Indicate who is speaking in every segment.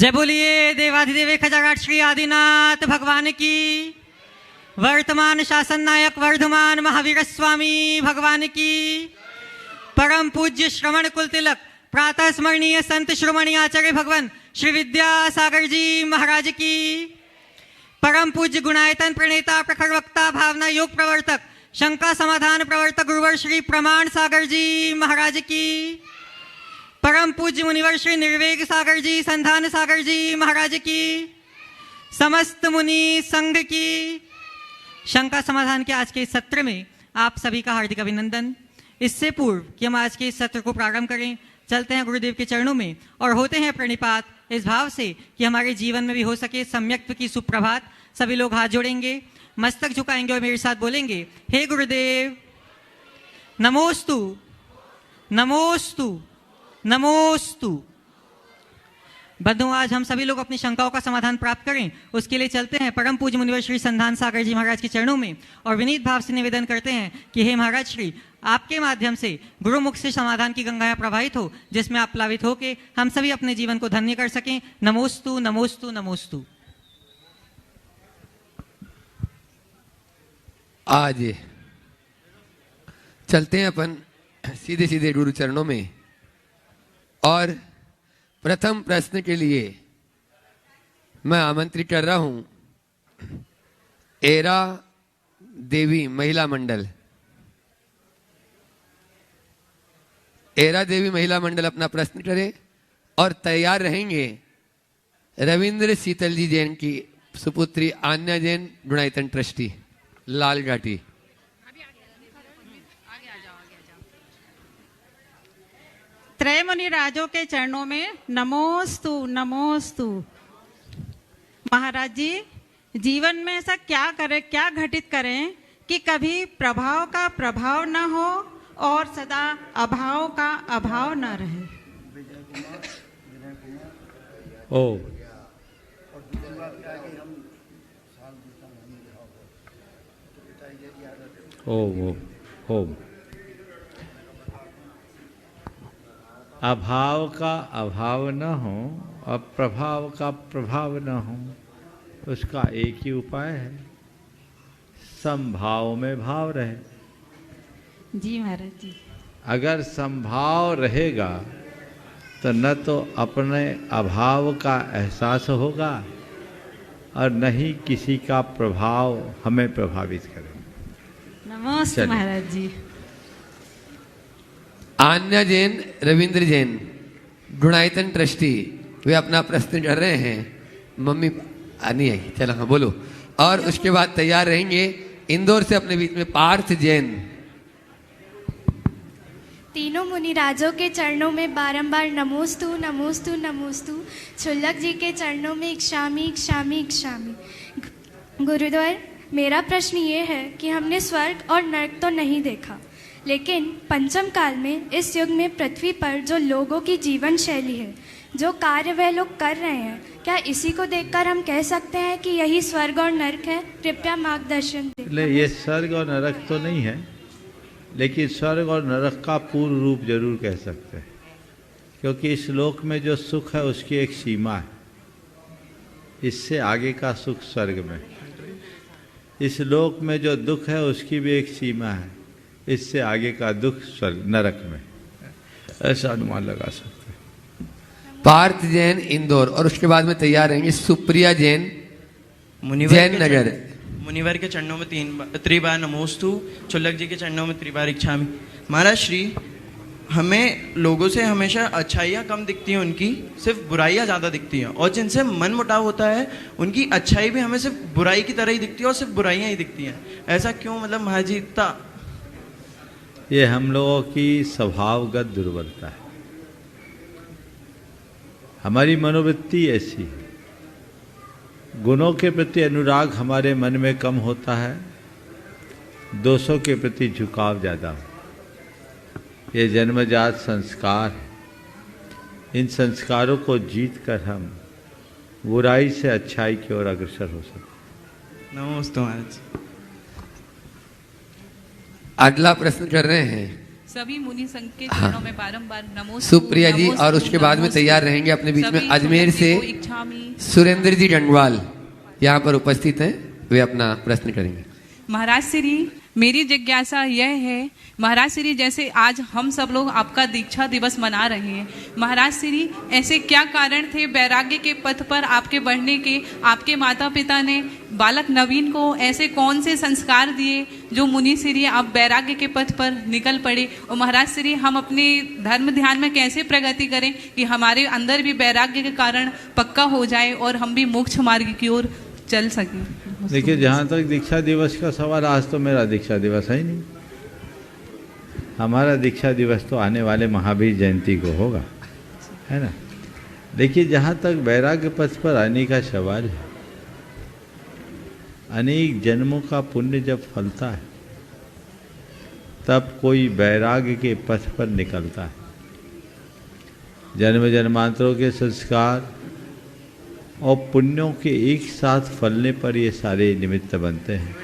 Speaker 1: जय बोलिए देवाधिदेव खजाघाट श्री आदिनाथ भगवान की। वर्तमान शासन नायक वर्धमान महावीर स्वामी भगवान की। परम पूज्य श्रवण कुल तिलक प्रातः स्मरणीय संत श्रोमणी आचार्य भगवान श्री विद्यासागर जी महाराज की। परम पूज्य गुणायतन प्रणेता प्रखर वक्ता भावना योग प्रवर्तक शंका समाधान प्रवर्तक गुरुवर श्री प्रमाण सागर जी महाराज की। परम पूज्य मुनिवर श्री निर्वेग सागर जी संधान सागर जी महाराज की। समस्त मुनि संघ की। शंका समाधान के आज के इस सत्र में आप सभी का हार्दिक अभिनंदन। इससे पूर्व कि हम आज के इस सत्र को प्रारंभ करें, चलते हैं गुरुदेव के चरणों में और होते हैं प्रणिपात इस भाव से कि हमारे जीवन में भी हो सके सम्यक्त्व की सुप्रभात। सभी लोग हाथ जोड़ेंगे, मस्तक झुकाएंगे और मेरे साथ बोलेंगे, हे गुरुदेव नमोस्तु नमोस्तु नमोस्तु। बंधुओं, आज हम सभी लोग अपनी शंकाओं का समाधान प्राप्त करें, उसके लिए चलते हैं परम पूज्य मुनिवर श्री संधान सागर जी महाराज के चरणों में और विनीत भाव से निवेदन करते हैं कि हे महाराज श्री, आपके माध्यम से गुरुमुख से समाधान की गंगाएं प्रवाहित हो, जिसमें आप प्लावित होकर हम सभी अपने जीवन को धन्य कर सकें। नमोस्तु नमोस्तु नमोस्तु।
Speaker 2: आज चलते हैं अपन सीधे सीधे गुरु चरणों में और प्रथम प्रश्न के लिए मैं आमंत्रित कर रहा हूं एरा देवी महिला मंडल। एरा देवी महिला मंडल अपना प्रश्न करे और तैयार रहेंगे रविंद्र शीतल जी जैन की सुपुत्री आन्या जैन गुणायतन ट्रस्टी लाल घाटी।
Speaker 3: त्रय मुनि राजों के चरणों में नमोस्तु नमोस्तु। महाराज जी, जीवन में ऐसा क्या करें, क्या घटित करें कि कभी प्रभाव का प्रभाव न हो और सदा अभाव का अभाव न रहे।
Speaker 4: ओ ओ अभाव का अभाव न हो और प्रभाव का प्रभाव न हो, उसका एक ही उपाय है, समभाव में भाव रहे।
Speaker 3: जी महाराज जी।
Speaker 4: अगर समभाव रहेगा तो न तो अपने अभाव का एहसास होगा और न ही किसी का प्रभाव हमें प्रभावित करेगा।
Speaker 3: नमस्ते महाराज जी।
Speaker 2: आन्या जैन रविंद्र जैन गुणायतन ट्रस्टी वे अपना प्रश्न कर रहे हैं। मम्मी नहीं आई, चलो हाँ बोलो। और उसके बाद तैयार रहेंगे इंदौर से अपने बीच में पार्थ जैन।
Speaker 5: तीनों मुनिराजों के चरणों में बारंबार नमोस्तु नमोस्तु नमोस्तु। छुल्लक जी के चरणों में इक्षामी इक्षामी इक्षामी। गुरुद्वार, मेरा प्रश्न ये है कि हमने स्वर्ग और नरक तो नहीं देखा, लेकिन पंचम काल में इस युग में पृथ्वी पर जो लोगों की जीवन शैली है, जो कार्य वह लोग कर रहे हैं, क्या इसी को देखकर हम कह सकते हैं कि यही स्वर्ग और नरक है? कृपया मार्गदर्शन दें।
Speaker 4: ये स्वर्ग और नरक तो नहीं है, लेकिन स्वर्ग और नरक का पूर्ण रूप जरूर कह सकते हैं, क्योंकि इस लोक में जो सुख है उसकी एक सीमा है। इससे आगे का सुख स्वर्ग में, इस लोक में जो दुख है उसकी भी एक सीमा है, इससे आगे का दुख स्वर्ग नरक में। ऐसा अनुमान लगा सकते हैं।
Speaker 2: पार्थ जैन इंदौर और उसके बाद में तैयार रहेंगे सुप्रिया जैन जैन नगर।
Speaker 6: मुनिवर के चरणों में त्रिबार नमोस्तु। छुल्लक जी के चरणों में त्रिबार इच्छामि। महाराज श्री, हमें लोगों से हमेशा अच्छाइयाँ कम दिखती हैं, उनकी सिर्फ बुराइयाँ ज़्यादा दिखती हैं, और जिनसे मन मुटाव होता है उनकी अच्छाई भी हमें सिर्फ बुराई की तरह ही दिखती है और सिर्फ बुराइयाँ ही दिखती हैं। ऐसा क्यों? मतलब महाराज जी,
Speaker 4: ये हम लोगों की स्वभावगत दुर्बलता है, हमारी मनोवृत्ति ऐसी है। गुणों के प्रति अनुराग हमारे मन में कम होता है, दोषों के प्रति झुकाव ज़्यादा हो। ये जन्मजात संस्कार है। इन संस्कारों को जीत कर हम बुराई से अच्छाई की ओर अग्रसर हो सकते।
Speaker 6: नमस्ते महाराज।
Speaker 2: अगला प्रश्न कर रहे हैं
Speaker 7: सभी मुनि संघ के चरणों में बारंबार नमोस्तु
Speaker 2: सुप्रिया जी,
Speaker 7: नमोस्तु,
Speaker 2: और उसके बाद में
Speaker 7: नमोस्तु।
Speaker 2: तैयार रहेंगे अपने बीच में
Speaker 7: सभी
Speaker 2: अजमेर से
Speaker 7: को इच्छामि।
Speaker 2: सुरेंद्र जी डंडवाल यहाँ पर उपस्थित हैं, वे अपना प्रश्न करेंगे।
Speaker 7: महाराज श्री, मेरी जिज्ञासा यह है, महाराज श्री जैसे आज हम सब लोग आपका दीक्षा दिवस मना रहे हैं, महाराज श्री ऐसे क्या कारण थे वैराग्य के पथ पर आपके बढ़ने के? आपके माता पिता ने बालक नवीन को ऐसे कौन से संस्कार दिए जो मुनि श्री आप वैराग्य के पथ पर निकल पड़े? और महाराज श्री हम अपने धर्म ध्यान में कैसे प्रगति करें कि हमारे अंदर भी वैराग्य के कारण पक्का हो जाए और हम भी मोक्ष मार्ग की ओर चल सकें?
Speaker 4: देखिए, जहाँ तक दीक्षा दिवस का सवाल, आज तो मेरा दीक्षा दिवस है ही नहीं। हमारा दीक्षा दिवस तो आने वाले महावीर जयंती को होगा, है ना। देखिए, जहाँ तक वैराग्य पथ पर आने का सवाल है, अनेक जन्मों का पुण्य जब फलता है तब कोई वैराग्य के पथ पर निकलता है। जन्म जन्मांतरों के संस्कार और पुण्यों के एक साथ फलने पर ये सारे निमित्त बनते हैं।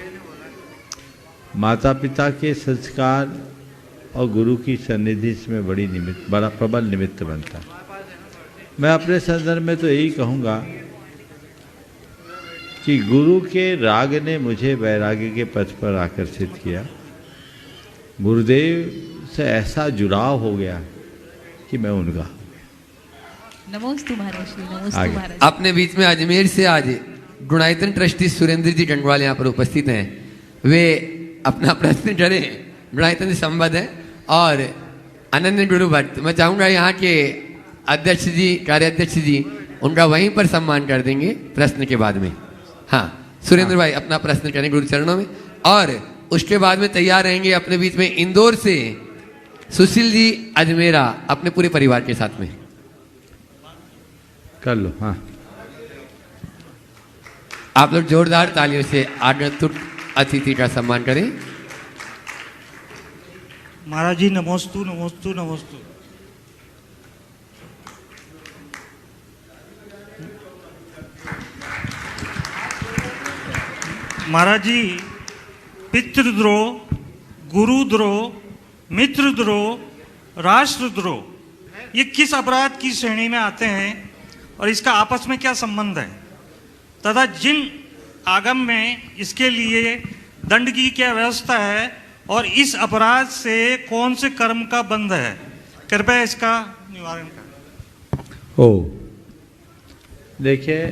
Speaker 4: माता पिता के संस्कार और गुरु की सन्निधि इसमें बड़ा प्रबल निमित्त बनता है। मैं अपने संदर्भ में तो यही कहूँगा कि गुरु के राग ने मुझे वैराग्य के पथ पर आकर्षित किया। गुरुदेव से ऐसा जुड़ाव हो गया कि मैं उनका।
Speaker 7: नमोस्तु महाराज श्री, नमोस्तु
Speaker 4: आगे।
Speaker 7: महाराज।
Speaker 2: अपने बीच में अजमेर से आज गुणायतन ट्रस्टी सुरेंद्र जी डंडवाल यहाँ पर उपस्थित हैं, वे अपना प्रश्न करें। गुणायतन से संबद्ध है और अनन्य गुरु भट्ट, मैं चाहूँगा यहाँ के अध्यक्ष जी, कार्याध्यक्ष जी, उनका वहीं पर सम्मान कर देंगे प्रश्न के बाद में। हाँ, सुरेंद्र भाई अपना प्रश्न करें गुरु चरणों में, और उसके बाद में तैयार रहेंगे अपने बीच में इंदौर से सुशील जी अजमेरा अपने पूरे परिवार के साथ में।
Speaker 4: कर लो। हाँ,
Speaker 2: आप लोग जोरदार तालियों से आगंतुक अतिथि का सम्मान करें।
Speaker 8: महाराज जी नमोस्तु नमोस्तु नमोस्तु। महाराज जी, पितृद्रोह, गुरुद्रोह, मित्रद्रोह, राष्ट्रद्रोह, ये किस अपराध की श्रेणी में आते हैं और इसका आपस में क्या संबंध है, तथा जिन आगम में इसके लिए दंड की क्या व्यवस्था है और इस अपराध से कौन से कर्म का बंध है? कृपया इसका निवारण करें।
Speaker 4: ओ देखिए,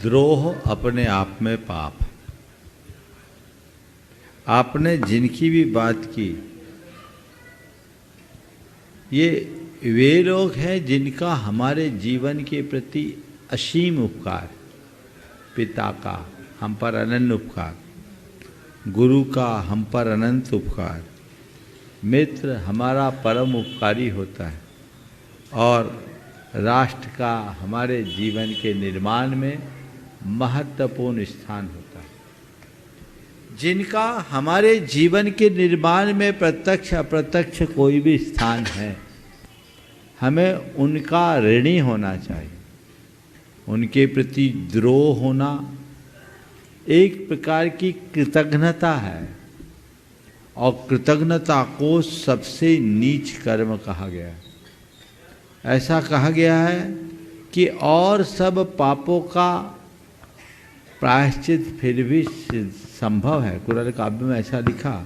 Speaker 4: द्रोह अपने आप में पाप है। आपने जिनकी भी बात की, ये वे लोग हैं जिनका हमारे जीवन के प्रति असीम उपकार, पिता का हम पर अनन्य उपकार, गुरु का हम पर अनंत उपकार, मित्र हमारा परम उपकारी होता है, और राष्ट्र का हमारे जीवन के निर्माण में महत्वपूर्ण स्थान होता है। जिनका हमारे जीवन के निर्माण में प्रत्यक्ष अप्रत्यक्ष कोई भी स्थान है, हमें उनका ऋणी होना चाहिए। उनके प्रति द्रोह होना एक प्रकार की कृतज्ञता है, और कृतज्ञता को सबसे नीच कर्म कहा गया है। ऐसा कहा गया है कि और सब पापों का प्रायश्चित फिर भी संभव है। कुरान काव्य में ऐसा लिखा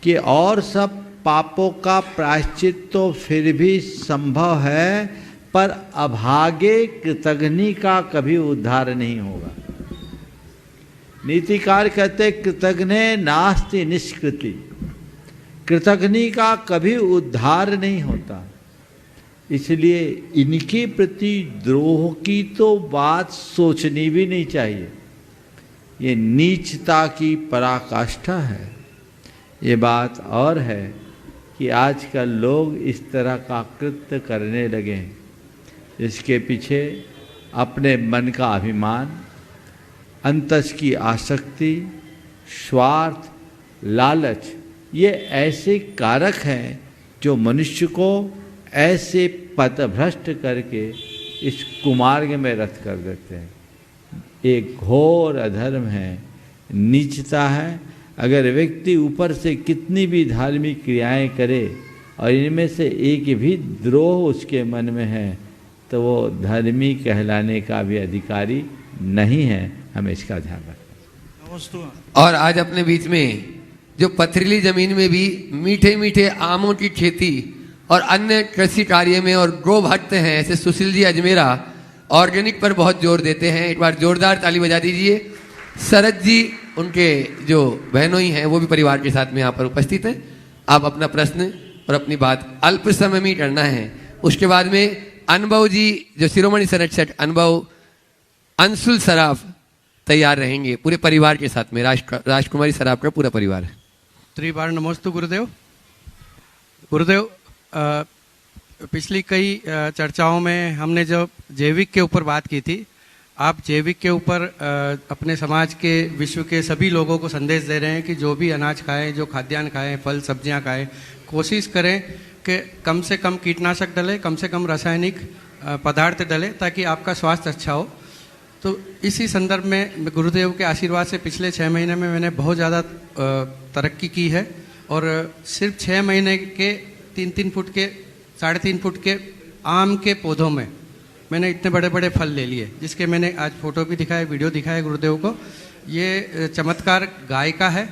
Speaker 4: कि और सब पापों का प्रायश्चित तो फिर भी संभव है, पर अभागे कृतघ्नि का कभी उद्धार नहीं होगा। नीतिकार कहते कृतघ्ने नास्ति निष्कृति, कृतघ्नि का कभी उद्धार नहीं होता। इसलिए इनके प्रति द्रोह की तो बात सोचनी भी नहीं चाहिए। ये नीचता की पराकाष्ठा है। ये बात और है कि आजकल लोग इस तरह का कृत्य करने लगे हैं। इसके पीछे अपने मन का अभिमान, अंतस की आसक्ति, स्वार्थ, लालच, ये ऐसे कारक हैं जो मनुष्य को ऐसे पथभ्रष्ट करके इस कुमार्ग में रत कर देते हैं। एक घोर अधर्म है, नीचता है। अगर व्यक्ति ऊपर से कितनी भी धार्मिक क्रियाएं करे और इनमें से एक भी द्रोह उसके मन में है तो वो धर्मी कहलाने का भी अधिकारी नहीं है। हमें इसका ध्यान रखना।
Speaker 2: और आज अपने बीच में जो पथरीली जमीन में भी मीठे मीठे आमों की खेती और अन्य कृषि कार्य में और गो भक्त हैं, ऐसे सुशील जी अजमेरा ऑर्गेनिक पर बहुत जोर देते हैं। एक बार जोरदार ताली बजा दीजिए। शरद जी उनके जो बहनोई हैं वो भी परिवार के साथ में यहाँ पर उपस्थित हैं। आप अपना प्रश्न और अपनी बात अल्प समय में ही करना है। उसके बाद में अनुभव जी जो शिरोमणि संरक्षक अनुभव अंशुल सराफ तैयार रहेंगे पूरे परिवार के साथ में। राजकुमारी सराफ का पूरा परिवार है।
Speaker 9: त्रिबार नमोस्तु गुरुदेव। गुरुदेव, पिछली कई चर्चाओं में हमने जब जैविक के ऊपर बात की थी, आप जैविक के ऊपर अपने समाज के विश्व के सभी लोगों को संदेश दे रहे हैं कि जो भी अनाज खाएं, जो खाद्यान्न खाएं, फल सब्जियां खाएं, कोशिश करें कि कम से कम कीटनाशक डले, कम से कम रासायनिक पदार्थ डले ताकि आपका स्वास्थ्य अच्छा हो। तो इसी संदर्भ में गुरुदेव के आशीर्वाद से पिछले 6 महीने में मैंने बहुत ज़्यादा तरक्की की है और सिर्फ 6 महीने के 3-3 फुट के 3.5 फुट के आम के पौधों में मैंने इतने बड़े बड़े फल ले लिए, जिसके मैंने आज फोटो भी दिखाया, वीडियो दिखाया गुरुदेव को। ये चमत्कार गाय का है,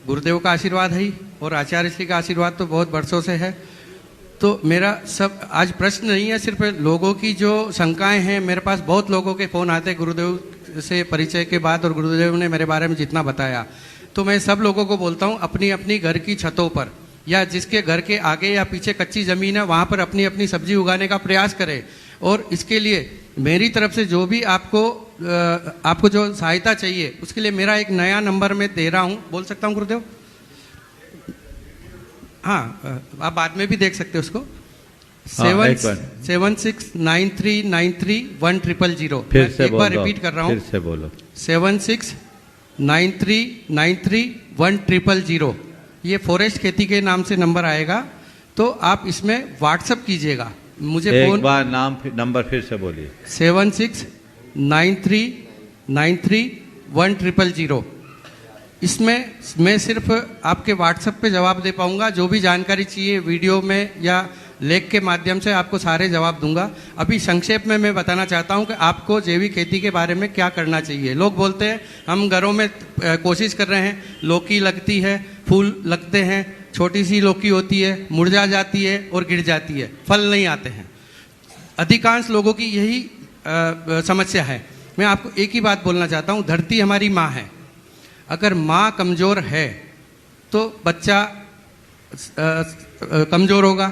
Speaker 9: गुरुदेव का आशीर्वाद है और आचार्य श्री का आशीर्वाद तो बहुत वर्षों से है। तो मेरा सब आज प्रश्न नहीं है, सिर्फ लोगों की जो शंकाएं हैं। मेरे पास बहुत लोगों के फ़ोन आते हैं गुरुदेव से परिचय के बाद और गुरुदेव ने मेरे बारे में जितना बताया, तो मैं सब लोगों को बोलता हूँ अपनी अपनी घर की छतों पर या जिसके घर के आगे या पीछे कच्ची ज़मीन है वहाँ पर अपनी अपनी सब्जी उगाने का प्रयास करें। और इसके लिए मेरी तरफ से जो भी आपको जो सहायता चाहिए उसके लिए मेरा एक नया नंबर मैं दे रहा हूँ। बोल सकता हूँ गुरुदेव? हाँ, आप बाद में भी देख सकते हो उसको। 7693931000।
Speaker 4: फिर से
Speaker 9: एक बार रिपीट कर रहा हूँ,
Speaker 4: फिर से बोलो।
Speaker 9: 7693931000। ये फॉरेस्ट खेती के नाम से नंबर आएगा, तो आप इसमें व्हाट्सअप कीजिएगा मुझे।
Speaker 4: एक बार नंबर फिर से बोलिए।
Speaker 9: 7693931000। इसमें मैं सिर्फ आपके व्हाट्सएप पे जवाब दे पाऊंगा। जो भी जानकारी चाहिए वीडियो में या लेख के माध्यम से आपको सारे जवाब दूंगा। अभी संक्षेप में मैं बताना चाहता हूं कि आपको जैविक खेती के बारे में क्या करना चाहिए। लोग बोलते हैं हम घरों में कोशिश कर रहे हैं, लौकी लगती है, फूल लगते हैं, छोटी सी लौकी होती है, मुरझा जाती है और गिर जाती है, फल नहीं आते हैं। अधिकांश लोगों की यही समस्या है। मैं आपको एक ही बात बोलना चाहता हूं, धरती हमारी माँ है। अगर माँ कमज़ोर है तो बच्चा कमज़ोर होगा,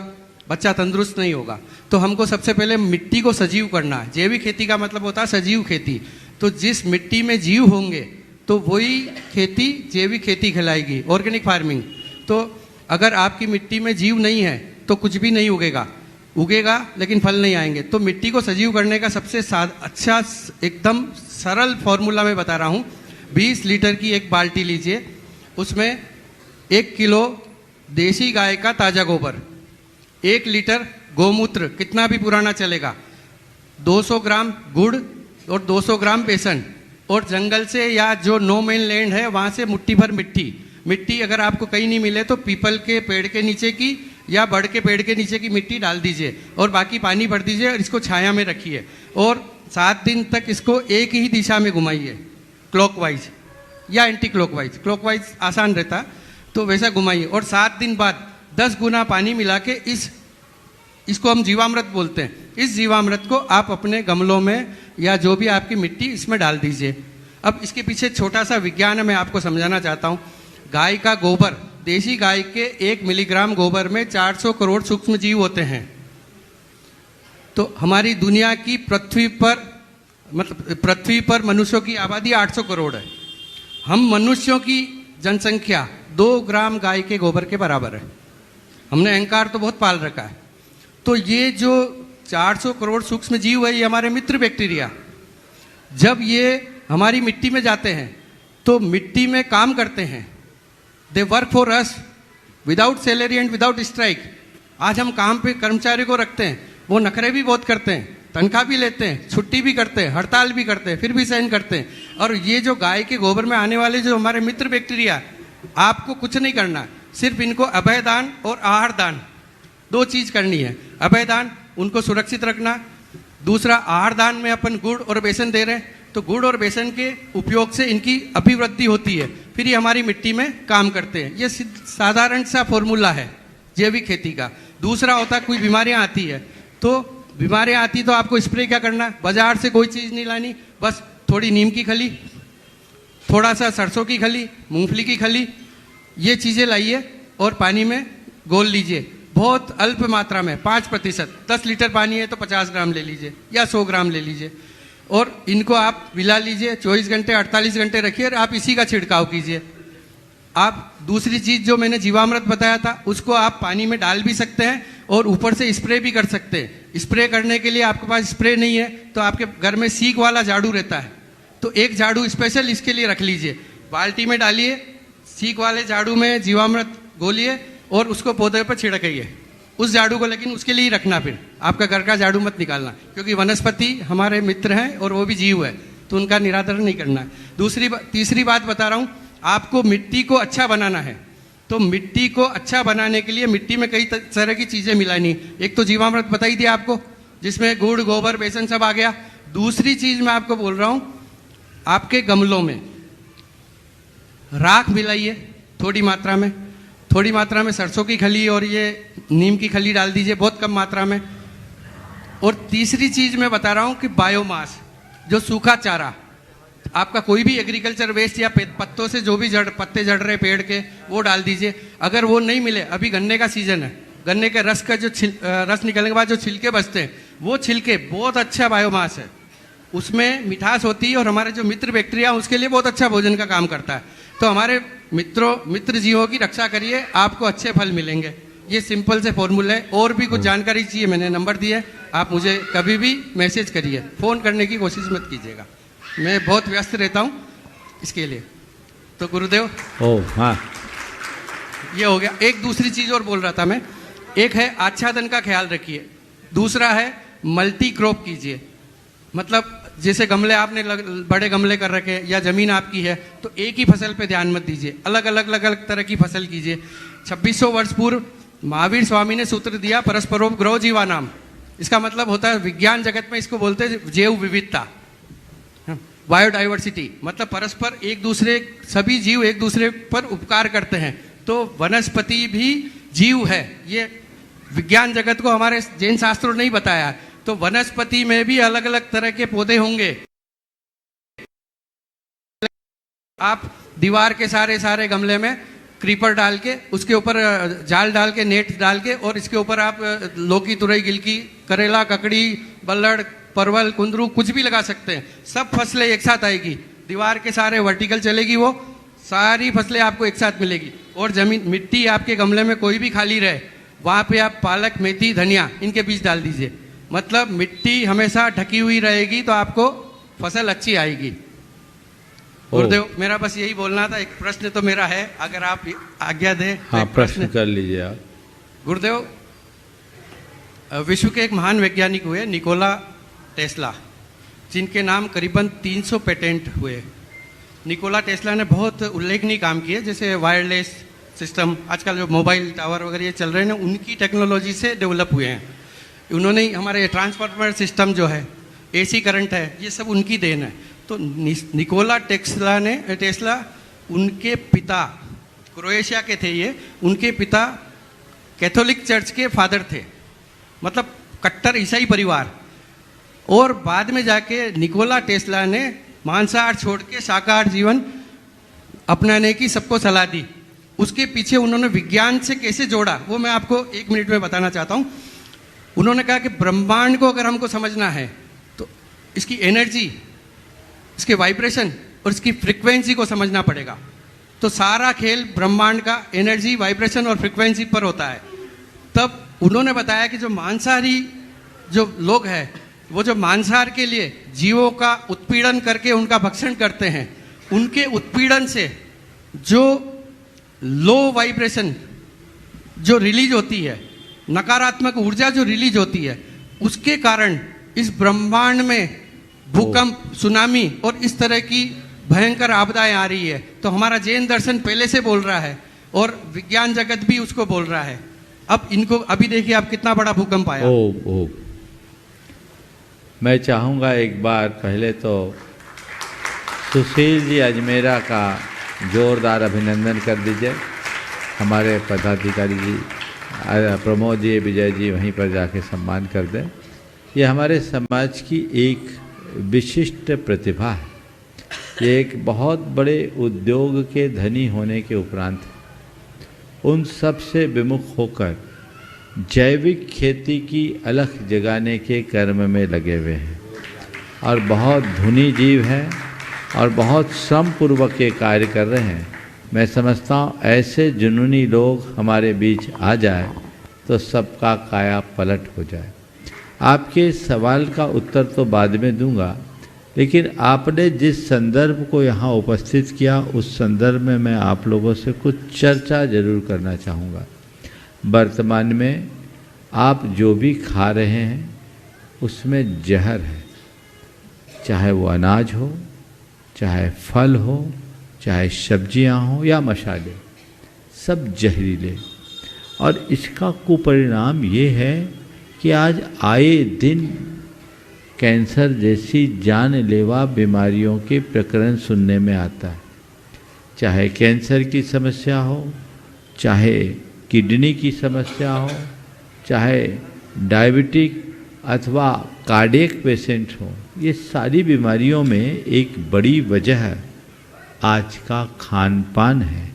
Speaker 9: बच्चा तंदुरुस्त नहीं होगा। तो हमको सबसे पहले मिट्टी को सजीव करना है। जैविक खेती का मतलब होता है सजीव खेती। तो जिस मिट्टी में जीव होंगे तो वही खेती जैविक खेती कहलाएगी, ऑर्गेनिक फार्मिंग। तो अगर आपकी मिट्टी में जीव नहीं है तो कुछ भी नहीं उगेगा लेकिन फल नहीं आएंगे। तो मिट्टी को सजीव करने का सबसे अच्छा एकदम सरल फॉर्मूला मैं बता रहा हूँ। 20 लीटर की एक बाल्टी लीजिए, उसमें 1 किलो देसी गाय का ताज़ा गोबर, 1 लीटर गोमूत्र, कितना भी पुराना चलेगा, 200 ग्राम गुड़ और 200 ग्राम बेसन, और जंगल से या जो नो मेन लैंड है वहाँ से मुट्ठी भर मिट्टी अगर आपको कहीं नहीं मिले तो पीपल के पेड़ के नीचे की या बड़ के पेड़ के नीचे की मिट्टी डाल दीजिए और बाकी पानी भर दीजिए और इसको छाया में रखिए और 7 दिन तक इसको एक ही दिशा में घुमाइए, क्लॉकवाइज या एंटी क्लॉकवाइज आसान रहता, तो वैसा घुमाइए। और 7 दिन बाद 10 गुना पानी मिला के इसको हम जीवामृत बोलते हैं, इस जीवामृत को आप अपने गमलों में या जो भी आपकी मिट्टी इसमें डाल दीजिए। अब इसके पीछे छोटा सा विज्ञान मैं आपको समझाना चाहता हूँ। गाय का गोबर, देसी गाय के 1 मिलीग्राम गोबर में 400 करोड़ सूक्ष्म जीव होते हैं। तो हमारी दुनिया की पृथ्वी पर मनुष्यों की आबादी 800 करोड़ है। हम मनुष्यों की जनसंख्या 2 ग्राम गाय के गोबर के बराबर है। हमने अहंकार तो बहुत पाल रखा है। तो ये जो 400 करोड़ सूक्ष्म जीव है, ये हमारे मित्र बैक्टीरिया, जब ये हमारी मिट्टी में जाते हैं तो मिट्टी में काम करते हैं। They work for us without salary and without strike. आज हम काम पे कर्मचारी को रखते हैं, वो नखरे भी बहुत करते हैं, तनख्वाह भी लेते हैं, छुट्टी भी करते हैं, हड़ताल भी करते हैं, फिर भी सहन करते हैं। और ये जो गाय के गोबर में आने वाले जो हमारे मित्र बैक्टीरिया, आपको कुछ नहीं करना, सिर्फ इनको अभय दान और आहार दान 2 चीज करनी है। अभय दान उनको सुरक्षित रखना, दूसरा आहार दान में अपन गुड़ और बेसन दे रहे हैं, तो गुड़ और बेसन के उपयोग से इनकी अभिवृद्धि होती है, फिर ये हमारी मिट्टी में काम करते हैं। ये साधारण सा फॉर्मूला है जैविक खेती का। दूसरा होता है कोई बीमारियां आती है, तो बीमारियां आती तो आपको स्प्रे क्या करना, बाजार से कोई चीज़ नहीं लानी, बस थोड़ी नीम की खली, थोड़ा सा सरसों की खली, मूंगफली की खली, ये चीज़ें लाइए और पानी में घोल लीजिए बहुत अल्प मात्रा में, 5%। 10 लीटर पानी है तो 50 ग्राम ले लीजिए या 100 ग्राम ले लीजिए, और इनको आप मिला लीजिए, 24 घंटे 48 घंटे रखिए और आप इसी का छिड़काव कीजिए। आप दूसरी चीज़ जो मैंने जीवामृत बताया था उसको आप पानी में डाल भी सकते हैं और ऊपर से स्प्रे भी कर सकते हैं। स्प्रे करने के लिए आपके पास स्प्रे नहीं है तो आपके घर में सीक वाला झाड़ू रहता है, तो एक झाड़ू स्पेशल इसके लिए रख लीजिए, बाल्टी में डालिए, सीक वाले झाड़ू में जीवामृत घोलिए और उसको पौधे पर छिड़काइए। उस झाड़ू को लेकिन उसके लिए ही रखना, फिर आपका घर का झाड़ू मत निकालना, क्योंकि वनस्पति हमारे मित्र हैं और वो भी जीव है, तो उनका निरादरण नहीं करना है। तीसरी बात बता रहा हूँ, आपको मिट्टी को अच्छा बनाना है, तो मिट्टी को अच्छा बनाने के लिए मिट्टी में कई तरह की चीज़ें मिलानी। एक तो जीवामृत बताई थी आपको, जिसमें गुड़ गोबर बेसन सब आ गया। दूसरी चीज़ मैं आपको बोल रहा हूँ, आपके गमलों में राख मिलाइए थोड़ी मात्रा में सरसों की खली और ये नीम की खली डाल दीजिए बहुत कम मात्रा में। और तीसरी चीज़ मैं बता रहा हूँ कि बायोमास, जो सूखा चारा, आपका कोई भी एग्रीकल्चर वेस्ट या पत्तों से जो भी पत्ते झड़ रहे पेड़ के, वो डाल दीजिए। अगर वो नहीं मिले, अभी गन्ने का सीजन है, गन्ने के रस का जो रस निकलने के बाद जो छिलके बचते हैं, वो छिलके बहुत अच्छा बायोमास है, उसमें मिठास होती है और हमारे जो मित्र बैक्टीरिया उसके लिए बहुत अच्छा भोजन का काम करता है। तो हमारे मित्र जीवों की रक्षा करिए, आपको अच्छे फल मिलेंगे। ये सिंपल से फॉर्मूला है। और भी कुछ जानकारी चाहिए, मैंने नंबर दिया है, आप मुझे कभी भी मैसेज करिए, फ़ोन करने की कोशिश मत कीजिएगा, मैं बहुत व्यस्त रहता हूँ इसके लिए। तो गुरुदेव,
Speaker 4: हाँ,
Speaker 9: ये हो गया। एक दूसरी चीज़ और बोल रहा था मैं, एक है आच्छादन का ख्याल रखिए, दूसरा है मल्टी क्रॉप कीजिए। मतलब जैसे गमले आपने बड़े गमले कर रखे या ज़मीन आपकी है, तो एक ही फसल पे ध्यान मत दीजिए, अलग अलग तरह की फसल कीजिए। 2600 वर्ष पूर्व महावीर स्वामी ने सूत्र दिया, परस्परोपग्रह जीवानाम। इसका मतलब होता है, विज्ञान जगत में इसको बोलते हैं जैव विविधता, बायोडाइवर्सिटी। मतलब परस्पर एक दूसरे, सभी जीव एक दूसरे पर उपकार करते हैं, तो वनस्पति भी जीव है। ये विज्ञान जगत को हमारे जैन शास्त्रों ने नहीं बताया है। तो वनस्पति में भी अलग अलग तरह के पौधे होंगे। आप दीवार के सारे गमले में क्रीपर डाल के, उसके ऊपर जाल डाल के, नेट डाल के, और इसके ऊपर आप लौकी, तुरई, गिलकी, करेला, ककड़ी, बल्लड़, परवल, कुंदरू कुछ भी लगा सकते हैं। सब फसलें एक साथ आएगी, दीवार के सारे वर्टिकल चलेगी, वो सारी फसलें आपको एक साथ मिलेगी। और जमीन, मिट्टी आपके गमले में कोई भी खाली रहे, वहाँ पे आप पालक, मेथी, धनिया, इनके बीज डाल दीजिए। मतलब मिट्टी हमेशा ढकी हुई रहेगी तो आपको फसल अच्छी आएगी। गुरुदेव, मेरा बस यही बोलना था। एक प्रश्न तो मेरा है, अगर आप आज्ञा दें।
Speaker 4: हाँ, प्रश्न कर लीजिए आप।
Speaker 9: गुरुदेव, विश्व के एक महान वैज्ञानिक हुए निकोला टेस्ला, जिनके नाम करीबन 300 पेटेंट हुए। निकोला टेस्ला ने बहुत उल्लेखनीय काम किए, जैसे वायरलेस सिस्टम, आजकल जो मोबाइल टावर वगैरह ये चल रहे हैं ना, उनकी टेक्नोलॉजी से डेवलप हुए हैं। उन्होंने हमारे ट्रांसफार्मर सिस्टम जो है, एसी करंट है, ये सब उनकी देन है। तो निकोला टेस्ला उनके पिता क्रोएशिया के थे, ये उनके पिता कैथोलिक चर्च के फादर थे, मतलब कट्टर ईसाई परिवार। और बाद में जाके निकोला टेस्ला ने मांसाहार छोड़ के शाकाहार जीवन अपनाने की सबको सलाह दी। उसके पीछे उन्होंने विज्ञान से कैसे जोड़ा, वो मैं आपको 1 मिनट में बताना चाहता हूँ। उन्होंने कहा कि ब्रह्मांड को अगर हमको समझना है तो इसकी एनर्जी, इसके वाइब्रेशन और इसकी फ्रीक्वेंसी को समझना पड़ेगा। तो सारा खेल ब्रह्मांड का एनर्जी, वाइब्रेशन और फ्रीक्वेंसी पर होता है। तब उन्होंने बताया कि जो मांसाहारी जो लोग हैं, वो जो मांसाहार के लिए जीवों का उत्पीड़न करके उनका भक्षण करते हैं, उनके उत्पीड़न से जो लो वाइब्रेशन जो रिलीज होती है, नकारात्मक ऊर्जा जो रिलीज होती है, उसके कारण इस ब्रह्मांड में भूकंप, सुनामी और इस तरह की भयंकर आपदाएं आ रही है, तो हमारा जैन दर्शन पहले से बोल रहा है और विज्ञान जगत भी उसको बोल रहा है। अब इनको अभी देखिए आप कितना बड़ा भूकंप आया।
Speaker 4: ओ मैं चाहूँगा एक बार पहले तो सुशील जी अजमेरा का जोरदार अभिनंदन कर दीजिए। हमारे पदाधिकारी जी प्रमोद जी, विजय जी वहीं पर जाके सम्मान कर दें। ये हमारे समाज की एक विशिष्ट प्रतिभा है। ये एक बहुत बड़े उद्योग के धनी होने के उपरांत उन सब से विमुख होकर जैविक खेती की अलख जगाने के कर्म में लगे हुए हैं और बहुत धुनी जीव हैं और बहुत श्रमपूर्वक ये कार्य कर रहे हैं। मैं समझता हूँ ऐसे जुनूनी लोग हमारे बीच आ जाए तो सबका काया पलट हो जाए। आपके सवाल का उत्तर तो बाद में दूंगा, लेकिन आपने जिस संदर्भ को यहाँ उपस्थित किया उस संदर्भ में मैं आप लोगों से कुछ चर्चा जरूर करना चाहूँगा। वर्तमान में आप जो भी खा रहे हैं उसमें जहर है, चाहे वो अनाज हो, चाहे फल हो, चाहे सब्जियां हो या मसाले, सब जहरीले। और इसका कुपरिणाम ये है कि आज आए दिन कैंसर जैसी जानलेवा बीमारियों के प्रकरण सुनने में आता है। चाहे कैंसर की समस्या हो, चाहे किडनी की समस्या हो, चाहे डायबिटिक अथवा कार्डियक पेशेंट हो, ये सारी बीमारियों में एक बड़ी वजह आज का खान पान है।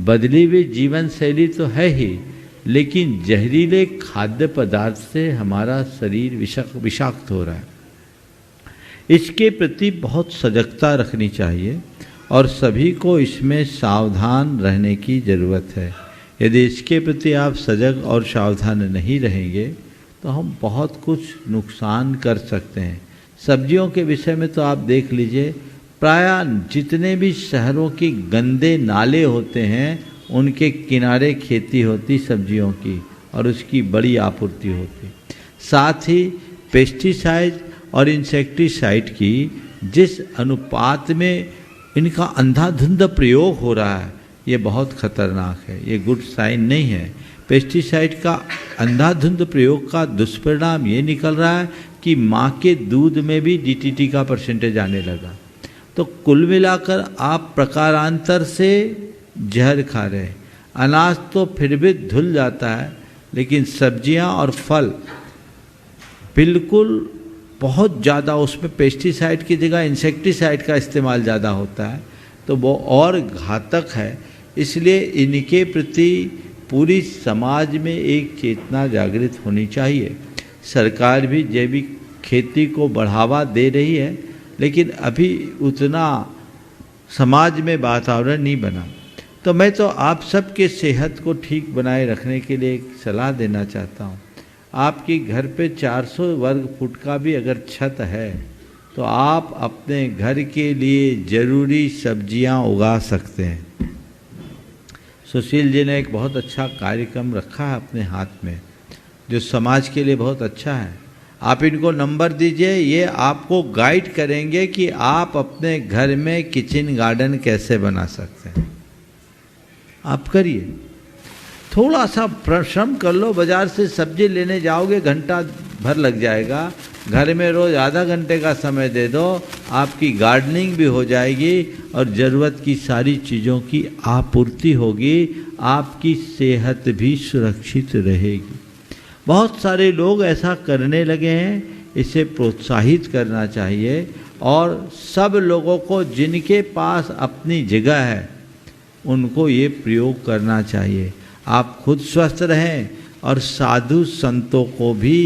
Speaker 4: बदली हुई जीवन शैली तो है ही, लेकिन जहरीले खाद्य पदार्थ से हमारा शरीर विषाक्त हो रहा है। इसके प्रति बहुत सजगता रखनी चाहिए और सभी को इसमें सावधान रहने की ज़रूरत है। यदि इसके प्रति आप सजग और सावधान नहीं रहेंगे तो हम बहुत कुछ नुकसान कर सकते हैं। सब्जियों के विषय में तो आप देख लीजिए, प्रायः जितने भी शहरों के गंदे नाले होते हैं उनके किनारे खेती होती सब्जियों की और उसकी बड़ी आपूर्ति होती। साथ ही पेस्टिसाइड और इंसेक्टिसाइड की जिस अनुपात में इनका अंधाधुंध प्रयोग हो रहा है ये बहुत खतरनाक है, ये गुड साइन नहीं है। पेस्टिसाइड का अंधाधुंध प्रयोग का दुष्परिणाम ये निकल रहा है कि माँ के दूध में भी डीटीटी का परसेंटेज आने लगा। तो कुल मिलाकर आप प्रकारांतर से जहर खा रहे हैं। अनाज तो फिर भी धुल जाता है, लेकिन सब्जियां और फल बिल्कुल बहुत ज़्यादा, उसमें पेस्टिसाइड की जगह इंसेक्टिसाइड का इस्तेमाल ज़्यादा होता है, तो वो और घातक है। इसलिए इनके प्रति पूरी समाज में एक चेतना जागृत होनी चाहिए। सरकार भी जैविक खेती को बढ़ावा दे रही है, लेकिन अभी उतना समाज में वातावरण नहीं बना। तो मैं तो आप सबके सेहत को ठीक बनाए रखने के लिए एक सलाह देना चाहता हूँ। आपके घर पे 400 वर्ग फुट का भी अगर छत है तो आप अपने घर के लिए ज़रूरी सब्जियां उगा सकते हैं। सुशील जी ने एक बहुत अच्छा कार्यक्रम रखा है अपने हाथ में, जो समाज के लिए बहुत अच्छा है। आप इनको नंबर दीजिए, ये आपको गाइड करेंगे कि आप अपने घर में किचन गार्डन कैसे बना सकते हैं। आप करिए, थोड़ा सा परिश्रम कर लो। बाजार से सब्जी लेने जाओगे घंटा भर लग जाएगा, घर में रोज़ आधा घंटे का समय दे दो, आपकी गार्डनिंग भी हो जाएगी और ज़रूरत की सारी चीज़ों की आपूर्ति होगी, आपकी सेहत भी सुरक्षित रहेगी। बहुत सारे लोग ऐसा करने लगे हैं, इसे प्रोत्साहित करना चाहिए और सब लोगों को जिनके पास अपनी जगह है उनको ये प्रयोग करना चाहिए। आप खुद स्वस्थ रहें और साधु संतों को भी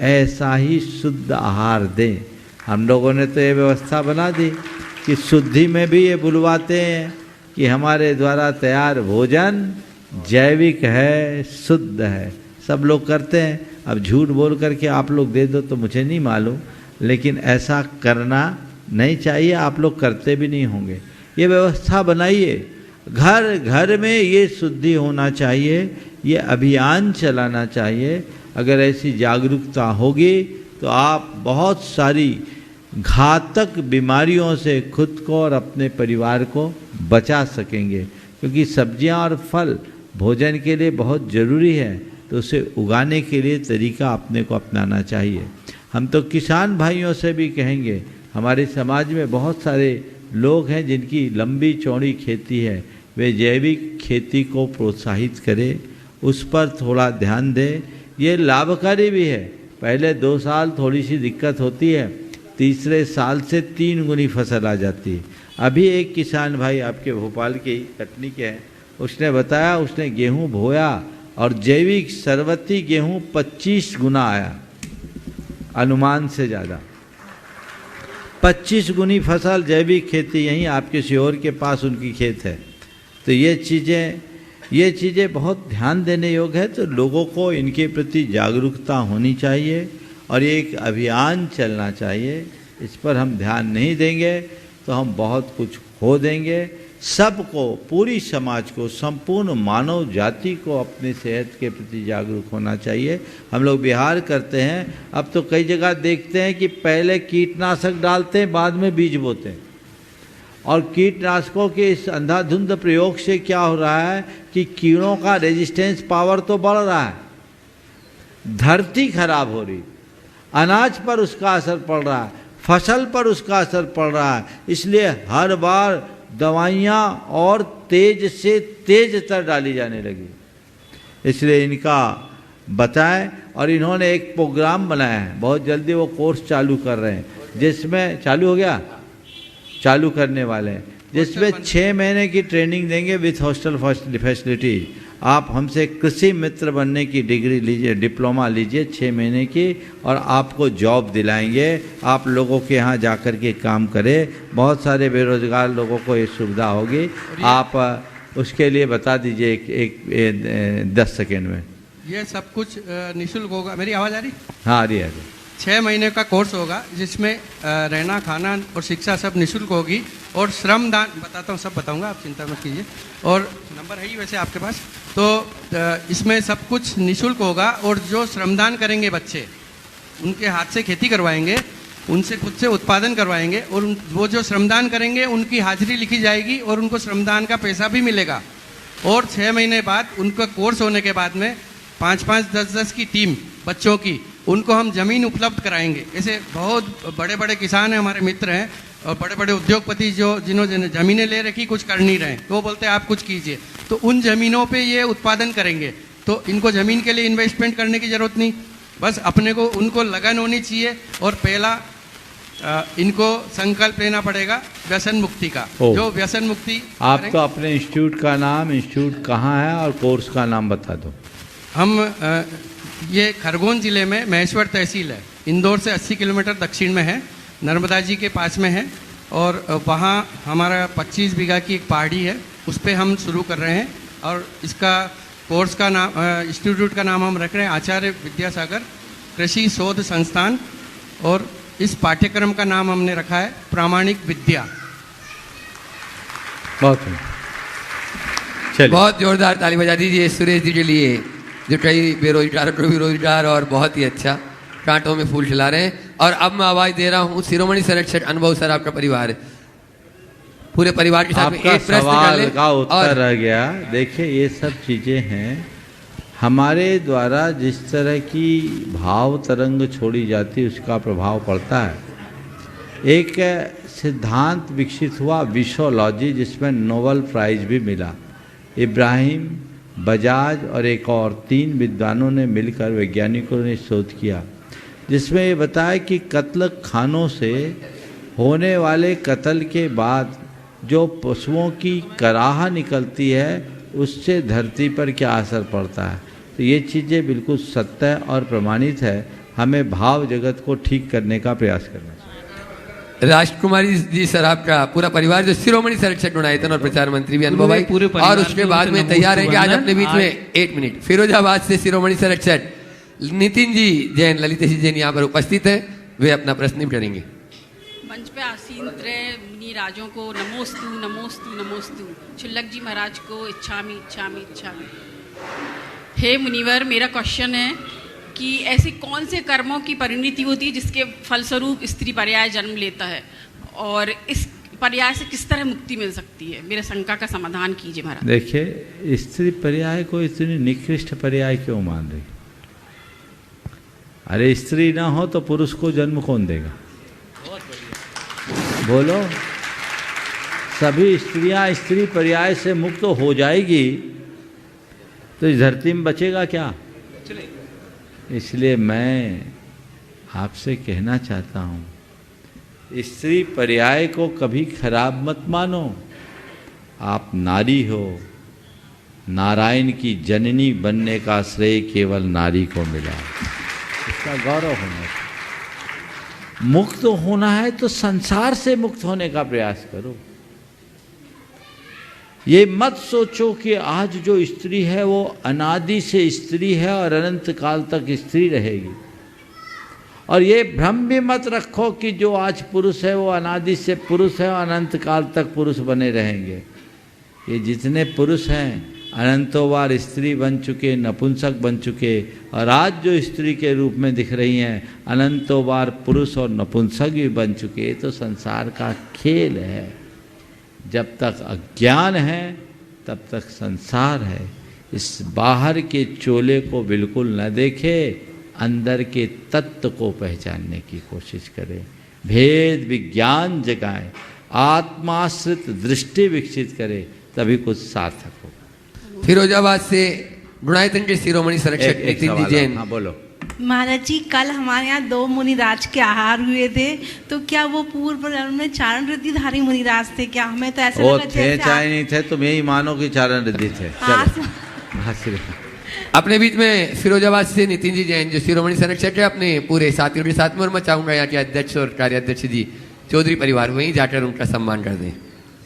Speaker 4: ऐसा ही शुद्ध आहार दें। हम लोगों ने तो ये व्यवस्था बना दी कि शुद्धि में भी ये बुलवाते हैं कि हमारे द्वारा तैयार भोजन जैविक है, शुद्ध है। सब लोग करते हैं। अब झूठ बोल करके आप लोग दे दो तो मुझे नहीं मालूम, लेकिन ऐसा करना नहीं चाहिए। आप लोग करते भी नहीं होंगे। ये व्यवस्था बनाइए, घर घर में ये शुद्धि होना चाहिए, ये अभियान चलाना चाहिए। अगर ऐसी जागरूकता होगी तो आप बहुत सारी घातक बीमारियों से खुद को और अपने परिवार को बचा सकेंगे। क्योंकि सब्जियां और फल भोजन के लिए बहुत ज़रूरी है, तो उसे उगाने के लिए तरीका अपने को अपनाना चाहिए। हम तो किसान भाइयों से भी कहेंगे, हमारे समाज में बहुत सारे लोग हैं जिनकी लंबी चौड़ी खेती है, वे जैविक खेती को प्रोत्साहित करें, उस पर थोड़ा ध्यान दें। ये लाभकारी भी है। पहले 2 साल थोड़ी सी दिक्कत होती है, तीसरे साल से 3 गुनी फसल आ जाती है। अभी एक किसान भाई आपके भोपाल की कटनी के हैं, उसने बताया उसने गेहूं बोया और जैविक सरवती गेहूं 25 गुना आया, अनुमान से ज़्यादा 25 गुनी फसल जैविक खेती। यहीं आपके सीहोर के पास उनकी खेत है। तो ये चीज़ें बहुत ध्यान देने योग्य है। तो लोगों को इनके प्रति जागरूकता होनी चाहिए और ये एक अभियान चलना चाहिए। इस पर हम ध्यान नहीं देंगे तो हम बहुत कुछ खो देंगे। सबको, पूरी समाज को, संपूर्ण मानव जाति को अपनी सेहत के प्रति जागरूक होना चाहिए। हम लोग बिहार करते हैं, अब तो कई जगह देखते हैं कि पहले कीटनाशक डालते हैं, बाद में बीज बोते हैं। और कीटनाशकों के इस अंधाधुंध प्रयोग से क्या हो रहा है कि कीड़ों का रेजिस्टेंस पावर तो बढ़ रहा है, धरती खराब हो रही, अनाज पर उसका असर पड़ रहा है, फसल पर उसका असर पड़ रहा है। इसलिए हर बार दवाइयाँ और तेज से तेज तर डाली जाने लगी। इसलिए इनका बताएं। और इन्होंने एक प्रोग्राम बनाया है, बहुत जल्दी वो कोर्स चालू कर रहे हैं, जिसमें चालू हो गया, चालू करने वाले हैं, जिसमें 6 महीने की ट्रेनिंग देंगे विथ हॉस्टल फैसिलिटी। आप हमसे कृषि मित्र बनने की डिग्री लीजिए, डिप्लोमा लीजिए 6 महीने की, और आपको जॉब दिलाएंगे। आप लोगों के यहाँ जाकर के काम करें। बहुत सारे बेरोजगार लोगों को ये सुविधा होगी। आप उसके लिए बता दीजिए एक 10 सेकेंड में।
Speaker 9: ये सब कुछ निःशुल्क होगा। मेरी आवाज़ आ रही?
Speaker 4: हाँ, आ रही है।
Speaker 9: 6 महीने का कोर्स होगा जिसमें रहना, खाना और शिक्षा सब निःशुल्क होगी। और श्रमदान बताता हूँ, सब बताऊँगा, आप चिंता मत कीजिए। और नंबर है ही वैसे आपके पास। तो इसमें सब कुछ निःशुल्क होगा। और जो श्रमदान करेंगे बच्चे, उनके हाथ से खेती करवाएंगे, उनसे खुद से उत्पादन करवाएंगे, और वो जो श्रमदान करेंगे उनकी हाजिरी लिखी जाएगी और उनको श्रमदान का पैसा भी मिलेगा। और 6 महीने बाद उनका कोर्स होने के बाद में 5-5, 10-10 की टीम बच्चों की, उनको हम ज़मीन उपलब्ध कराएंगे। ऐसे बहुत बड़े बड़े किसान हैं, हमारे मित्र हैं, और बड़े बड़े उद्योगपति जिन्होंने ज़मीनें ले रखी, कुछ कर नहीं रहे, तो वो बोलते हैं आप कुछ कीजिए। तो उन ज़मीनों पे ये उत्पादन करेंगे। तो इनको ज़मीन के लिए इन्वेस्टमेंट करने की ज़रूरत नहीं, बस अपने को, उनको लगन होनी चाहिए। और पहला इनको संकल्प लेना पड़ेगा व्यसन मुक्ति का। जो व्यसन मुक्ति
Speaker 4: आप तो अपने इंस्टीट्यूट का नाम, इंस्टीट्यूट कहाँ है और कोर्स का नाम बता दो।
Speaker 9: हम ये खरगोन ज़िले में महेश्वर तहसील है, इंदौर से 80 किलोमीटर दक्षिण में है, नर्मदा जी के पास में है। और वहाँ हमारा 25 बीघा की एक पहाड़ी है, उस पर हम शुरू कर रहे हैं। और इसका कोर्स का नाम, इंस्टीट्यूट का नाम हम रख रहे हैं आचार्य विद्यासागर कृषि शोध संस्थान। और इस पाठ्यक्रम का नाम हमने रखा है प्रामाणिक विद्या।
Speaker 2: बहुत जोरदार ताली बजा दीजिए सुरेश जी के लिए, जो कई बेरोजगार और बहुत ही अच्छा कांटों में फूल खिला रहे हैं। और अब मैं आवाज दे रहा हूँ शिरोमणि संरक्षक अनुभव सर, आपका परिवार है, पूरे परिवार के साथ
Speaker 4: आपका
Speaker 2: एक प्रश्न
Speaker 4: सवाल का उत्तर रह गया। देखिए, ये सब चीज़ें हैं हमारे द्वारा जिस तरह की भाव तरंग छोड़ी जाती है, उसका प्रभाव पड़ता है। एक सिद्धांत विकसित हुआ विशोलॉजी, जिसमें नोबेल प्राइज भी मिला। इब्राहिम, बजाज और एक और 3 विद्वानों ने मिलकर, वैज्ञानिकों ने शोध किया, जिसमें ये बताया कि कत्ल खानों से होने वाले कत्ल के बाद जो पशुओं की कराह निकलती है, उससे धरती पर क्या असर पड़ता है। तो ये चीज़ें बिल्कुल सत्य और प्रमाणित है। हमें भाव जगत को ठीक करने का प्रयास करना चाहिए।
Speaker 2: राजकुमारी जी सर, आपका पूरा परिवार जो शिरोमणि संरक्षक गुणायतन और प्रचार मंत्री भी अनुभव भाई, और उसके बाद में तैयार है कि आज अपने बीच में 1 मिनट फिरोजाबाद से शिरोमणि संरक्षक नितिन जी जैन, ललित जी जैन यहाँ पर उपस्थित हैं, वे अपना प्रश्न करेंगे।
Speaker 10: मंच पे आसीन त्रय मुनि राजों को नमोस्तु नमोस्तु नमोस्तु, छुल्लक जी महाराज को इच्छामि इच्छामि इच्छामि। हे मुनिवर, मेरा क्वेश्चन है, कि ऐसे कौन से कर्मों की परिणति होती है जिसके फलस्वरूप स्त्री पर्याय जन्म लेता है, और इस पर्याय से किस तरह मुक्ति मिल सकती है? मेरे शंका का समाधान कीजिए महाराज।
Speaker 4: देखिए, स्त्री पर्याय को इतनी निकृष्ट पर्याय क्यों मान रही? अरे स्त्री ना हो तो पुरुष को जन्म कौन देगा? बोलो। सभी स्त्रियां स्त्री पर्याय से मुक्त हो जाएगी तो इस धरती में बचेगा क्या? इसलिए मैं आपसे कहना चाहता हूँ, स्त्री पर्याय को कभी खराब मत मानो। आप नारी हो, नारायण की जननी बनने का श्रेय केवल नारी को मिला, इसका गौरव होना चाहिए। मुक्त होना है तो संसार से मुक्त होने का प्रयास करो। ये मत सोचो कि आज जो स्त्री है वो अनादि से स्त्री है और अनंत काल तक स्त्री रहेगी, और ये भ्रम भी मत रखो कि जो आज पुरुष है वो अनादि से पुरुष है और अनंत काल तक पुरुष बने रहेंगे। ये जितने पुरुष हैं अनंतों बार स्त्री बन चुके, नपुंसक बन चुके, और आज जो स्त्री के रूप में दिख रही हैं अनंतों बार पुरुष और नपुंसक भी बन चुके। ये तो संसार का खेल है। जब तक अज्ञान है तब तक संसार है। इस बाहर के चोले को बिल्कुल न देखे, अंदर के तत्व को पहचानने की कोशिश करें, भेद विज्ञान जगाएं, आत्माश्रित दृष्टि विकसित करें, तभी कुछ सार्थक हो।
Speaker 2: फिरोजाबाद से गुणायतन के शिरोमणि संरक्षक नितिन जी जैन।
Speaker 4: हाँ बोलो।
Speaker 11: महाराज जी, कल हमारे यहाँ 2 मुनिराज के आहार हुए थे, तो क्या वो पूर्व जन्म में चारण रिद्धिधारी मुनिराज थे क्या? हमें तो ऐसा लगा
Speaker 4: थे चाहे नहीं थे, तुम यही मानो कि चारण रिद्धि थे।
Speaker 2: अपने बीच में फिरोजाबाद से नितिन जी जैन जो शिरोमणि संरक्षक है, अपने पूरे साथियों के साथ में, और मैं चाहूंगा यहाँ के अध्यक्ष और कार्याध्यक्ष जी चौधरी परिवार वहीं जाकर उनका सम्मान कर दें।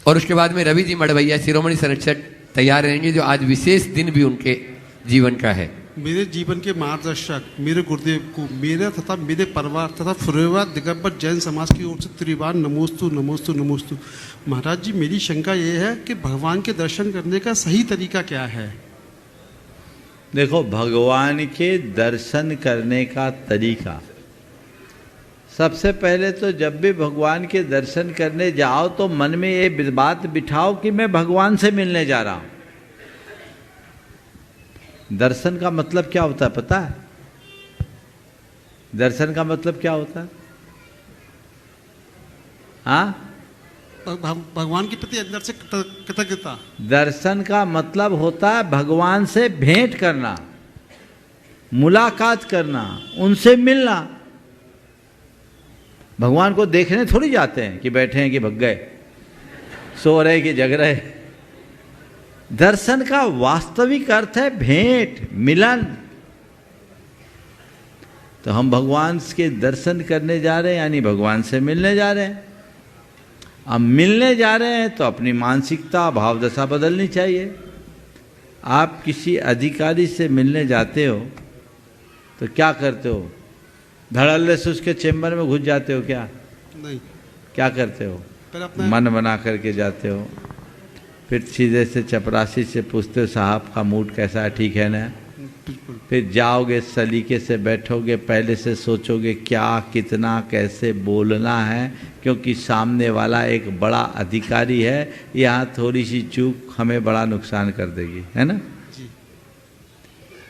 Speaker 2: और उसके बाद में रवि जी मड़वैया शिरोमणि संरक्षक तैयार रहेंगे, जो आज विशेष दिन भी उनके जीवन का है।
Speaker 12: मेरे जीवन के मार्गदर्शक मेरे गुरुदेव को मेरे तथा मेरे परिवार तथा फिरोजाबाद दिगंबर जैन समाज की ओर से त्रिवार नमोस्तु नमोस्तु नमोस्तु। महाराज जी, मेरी शंका ये है कि भगवान के दर्शन करने का सही तरीका क्या है?
Speaker 4: देखो, भगवान के दर्शन करने का तरीका, सबसे पहले तो जब भी भगवान के दर्शन करने जाओ तो मन में ये बात बिठाओ कि मैं भगवान से मिलने जा रहा हूं। दर्शन का मतलब क्या होता है पता है? दर्शन का मतलब क्या होता है? हाँ,
Speaker 12: भगवान के प्रति अंदर से कृतज्ञता।
Speaker 4: दर्शन का मतलब होता है भगवान से भेंट करना, मुलाकात करना, उनसे मिलना। भगवान को देखने थोड़ी जाते हैं कि बैठे हैं कि भग गए, सो रहे कि जग रहे। दर्शन का वास्तविक अर्थ है भेंट, मिलन। तो हम भगवान के दर्शन करने जा रहे हैं, यानी भगवान से मिलने जा रहे हैं। अब मिलने जा रहे हैं तो अपनी मानसिकता, भावदशा बदलनी चाहिए। आप किसी अधिकारी से मिलने जाते हो तो क्या करते हो? धड़ल्ले से उसके चेम्बर में घुस जाते हो क्या?
Speaker 12: नहीं।
Speaker 4: क्या करते हो? मन बना करके जाते हो, फिर सीधे से चपरासी से पूछते हो साहब का मूड कैसा है, ठीक है ना? फिर जाओगे, सलीके से बैठोगे, पहले से सोचोगे क्या, कितना, कैसे बोलना है, क्योंकि सामने वाला एक बड़ा अधिकारी है, यहाँ थोड़ी सी चूक हमें बड़ा नुकसान कर देगी, है ना?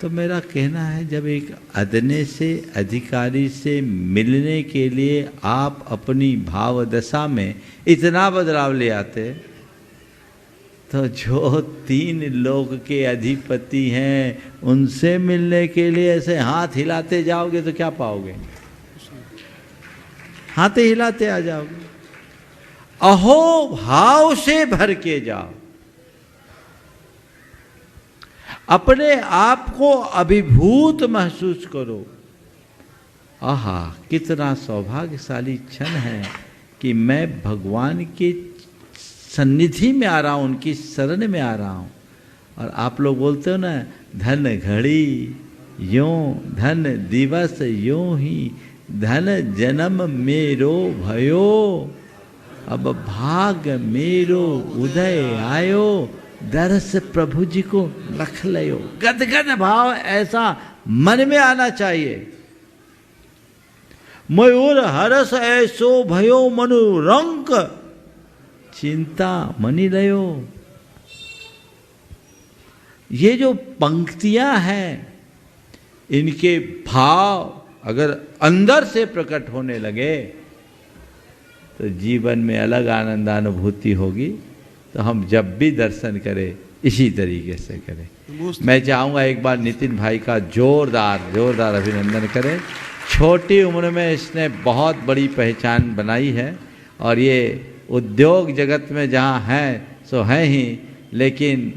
Speaker 4: तो मेरा कहना है, जब एक अदने से अधिकारी से मिलने के लिए आप अपनी भावदशा में इतना बदलाव ले आते, तो जो 3 लोक के अधिपति हैं उनसे मिलने के लिए ऐसे हाथ हिलाते जाओगे तो क्या पाओगे? हाथ हिलाते आ जाओगे। अहो भाव से भर के जाओ, अपने आप को अभिभूत महसूस करो। आहा, कितना सौभाग्यशाली क्षण है कि मैं भगवान के सन्निधि में आ रहा हूँ, उनकी शरण में आ रहा हूँ। और आप लोग बोलते हो ना, धन घड़ी यूं, धन दिवस यूं ही, धन जन्म मेरो भयो, अब भाग मेरो उदय आयो, दरस प्रभु जी को रख लियो। गदगद भाव ऐसा मन में आना चाहिए। मयूर हरस ऐसो भयो मनुरंक चिंता मनि लयो। ये जो पंक्तियां हैं, इनके भाव अगर अंदर से प्रकट होने लगे तो जीवन में अलग आनंदानुभूति होगी। तो हम जब भी दर्शन करें इसी तरीके से करें। मैं चाहूँगा एक बार नितिन भाई का जोरदार अभिनंदन करें। छोटी उम्र में इसने बहुत बड़ी पहचान बनाई है और ये उद्योग जगत में जहाँ हैं सो हैं ही, लेकिन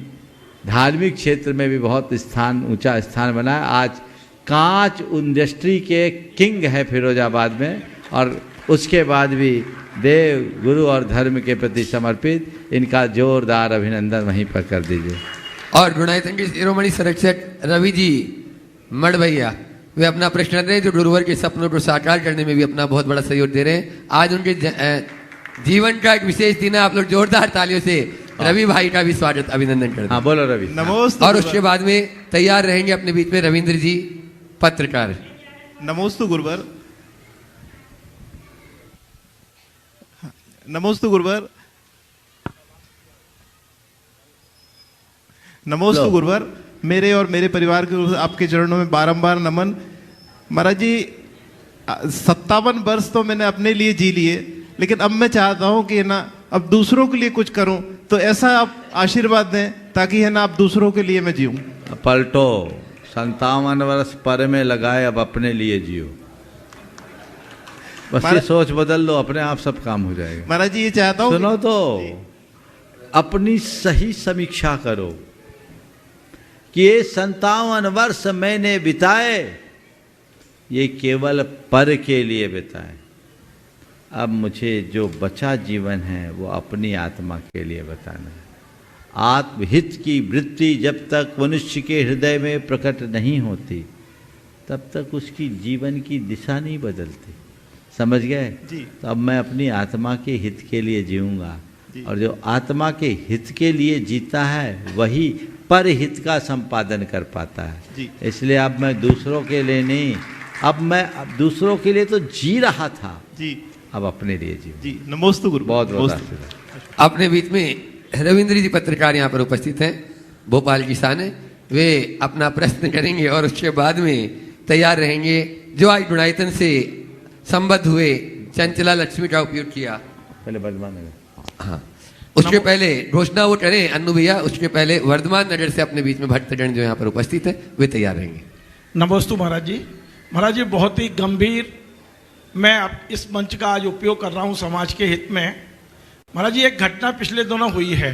Speaker 4: धार्मिक क्षेत्र में भी बहुत ऊंचा स्थान बनाया। आज कांच इंडस्ट्री के किंग है फिरोजाबाद में, और उसके बाद भी देव गुरु और धर्म के प्रति समर्पित। इनका जोरदार अभिनंदन वहीं पर कर दीजिए।
Speaker 2: और गुणायतन के शिरोमणि संरक्षक रवि जी मड़ भैया, वे अपना प्रश्न रहे जो गुरुवर के सपनों को साकार करने में भी अपना बहुत बड़ा सहयोग दे रहे हैं। आज उनके जीवन का एक विशेष दिन है। आप लोग जोरदार तालियों से रवि भाई का भी स्वागत अभिनंदन करते हैं।
Speaker 4: हाँ बोलो रवि।
Speaker 13: नमोस्तु।
Speaker 2: और उसके बाद में तैयार रहेंगे अपने बीच में रविंद्र जी पत्रकार।
Speaker 13: नमोस्तु गुरुवर। नमोस्तु गुरुवर। नमोस्तु गुरुवर। मेरे और मेरे परिवार के आपके चरणों में बारंबार नमन। महाराज जी 57 वर्ष तो मैंने अपने लिए जी लिए, लेकिन अब मैं चाहता हूं कि है ना अब दूसरों के लिए कुछ करूं, तो ऐसा आप आशीर्वाद दें ताकि है ना आप दूसरों के लिए मैं जीऊं।
Speaker 4: पलटो, 57 वर्ष पर में लगाए, अब अपने लिए जियो। बस ये सोच बदल लो, अपने आप सब काम हो जाएगा।
Speaker 13: महाराज जी ये चाहता हूं,
Speaker 4: सुनो तो, अपनी सही समीक्षा करो कि ये 57 वर्ष मैंने बिताए, ये केवल पर के लिए बिताए। अब मुझे जो बचा जीवन है वो अपनी आत्मा के लिए बताना है। आत्महित की वृत्ति जब तक मनुष्य के हृदय में प्रकट नहीं होती, तब तक उसकी जीवन की दिशा नहीं बदलती। समझ गए? तो अब मैं अपनी आत्मा के हित के लिए जीऊँगा, और जो आत्मा के हित के लिए जीता है वही पर हित का संपादन कर पाता है। इसलिए अब मैं दूसरों के लिए नहीं, अब मैं दूसरों के लिए तो जी रहा था जी, अब अपने लिए जी।
Speaker 13: नमोस्तु गुरु।
Speaker 4: बहुत बहुत
Speaker 2: अपने बीच में रविंद्र जी पत्रकार यहाँ पर उपस्थित हैं, भोपाल की शान है। वे अपना प्रश्न करेंगे और उसके बाद में तैयार रहेंगे जो आज गुणायतन से संबद्ध हुए चंचला लक्ष्मी का उपयोग किया।
Speaker 4: पहले वर्धमान,
Speaker 2: हाँ उसके पहले घोषणा वो करें अन्नू भैया, उसके पहले वर्धमान नगर से अपने बीच में भक्तगण जो यहाँ पर उपस्थित है वे तैयार रहेंगे।
Speaker 14: नमोस्तु महाराज जी। महाराज जी बहुत ही गंभीर मैं इस मंच का आज उपयोग कर रहा हूँ समाज के हित में। महाराज जी एक घटना पिछले दिनों हुई है,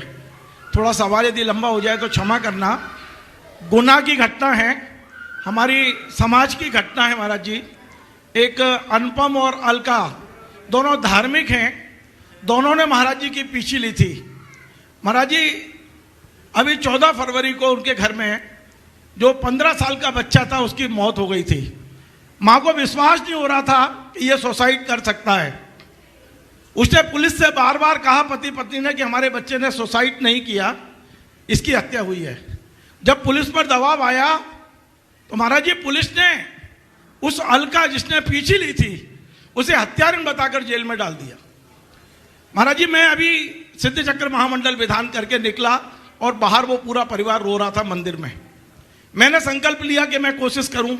Speaker 14: थोड़ा सवाल यदि लंबा हो जाए तो क्षमा करना। गुना की घटना है, हमारी समाज की घटना है महाराज जी। एक अनुपम और अलका दोनों धार्मिक हैं, दोनों ने महाराज जी की पीछी ली थी। महाराज जी अभी 14 फरवरी को उनके घर में जो 15 साल का बच्चा था उसकी मौत हो गई थी। माँ को विश्वास नहीं हो रहा था कि ये सुसाइड कर सकता है। उसने पुलिस से बार बार कहा पति पत्नी ने कि हमारे बच्चे ने सुसाइड नहीं किया, इसकी हत्या हुई है। जब पुलिस पर दबाव आया तो महाराज जी पुलिस ने उस अलका जिसने पीछी ली थी उसे हत्यारण बताकर जेल में डाल दिया। महाराज जी मैं अभी सिद्ध चक्र महामंडल विधान करके निकला और बाहर वो पूरा परिवार रो रहा था मंदिर में। मैंने संकल्प लिया कि मैं कोशिश करूं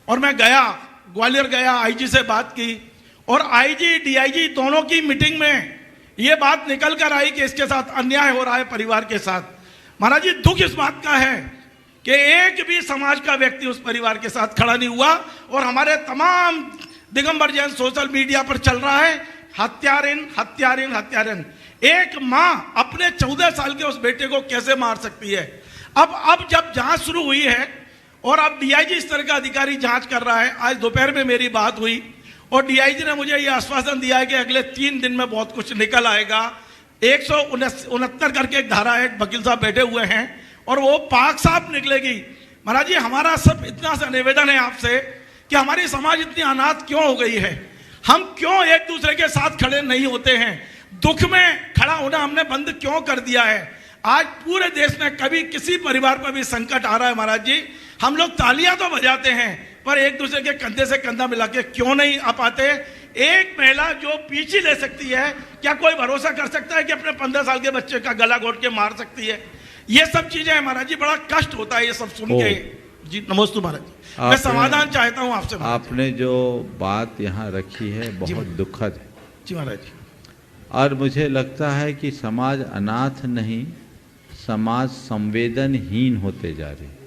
Speaker 14: और मैं गया, ग्वालियर गया, आईजी से बात की और आईजी डीआईजी दोनों की मीटिंग में ये बात निकल कर आई कि इसके साथ अन्याय हो रहा है परिवार के साथ। महाराज जी दुख इस बात का है कि एक भी समाज का व्यक्ति उस परिवार के साथ खड़ा नहीं हुआ और हमारे तमाम दिगंबर जैन सोशल मीडिया पर चल रहा है हत्यारिन हत्यारिन हत्यारिन। एक मां अपने 14 साल के उस बेटे को कैसे मार सकती है? अब जब जांच शुरू हुई है और अब डीआईजी इस तरह का अधिकारी जांच कर रहा है। आज दोपहर में मेरी बात हुई और डीआईजी ने मुझे यह आश्वासन दिया है कि अगले 3 दिन में बहुत कुछ निकल आएगा। 169 करके एक धारा है, वकील साहब बैठे हुए हैं और वो पाक साफ निकलेगी। महाराज जी हमारा सब इतना सा निवेदन है आपसे कि हमारी समाज इतनी अनाथ क्यों हो गई है? हम क्यों एक दूसरे के साथ खड़े नहीं होते हैं? दुख में खड़ा होना हमने बंद क्यों कर दिया है? आज पूरे देश में कभी किसी परिवार पर भी संकट आ रहा है महाराज जी, हम लोग तालियां तो बजाते हैं पर एक दूसरे के कंधे से कंधा मिला के क्यों नहीं आ पाते? एक महिला जो पीछे ले सकती है, क्या कोई भरोसा कर सकता है कि अपने 15 साल के बच्चे का गला घोट के मार सकती है? ये सब चीजें हैं महाराज जी, बड़ा कष्ट होता है ये सब सुन के। जी नमस्ते महाराज जी, मैं समाधान चाहता हूँ आपसे।
Speaker 4: आपने जो बात यहाँ रखी है बहुत दुखद है।
Speaker 14: जी महाराज जी।
Speaker 4: और मुझे लगता है कि समाज अनाथ नहीं, समाज संवेदनहीन होते जा रहे।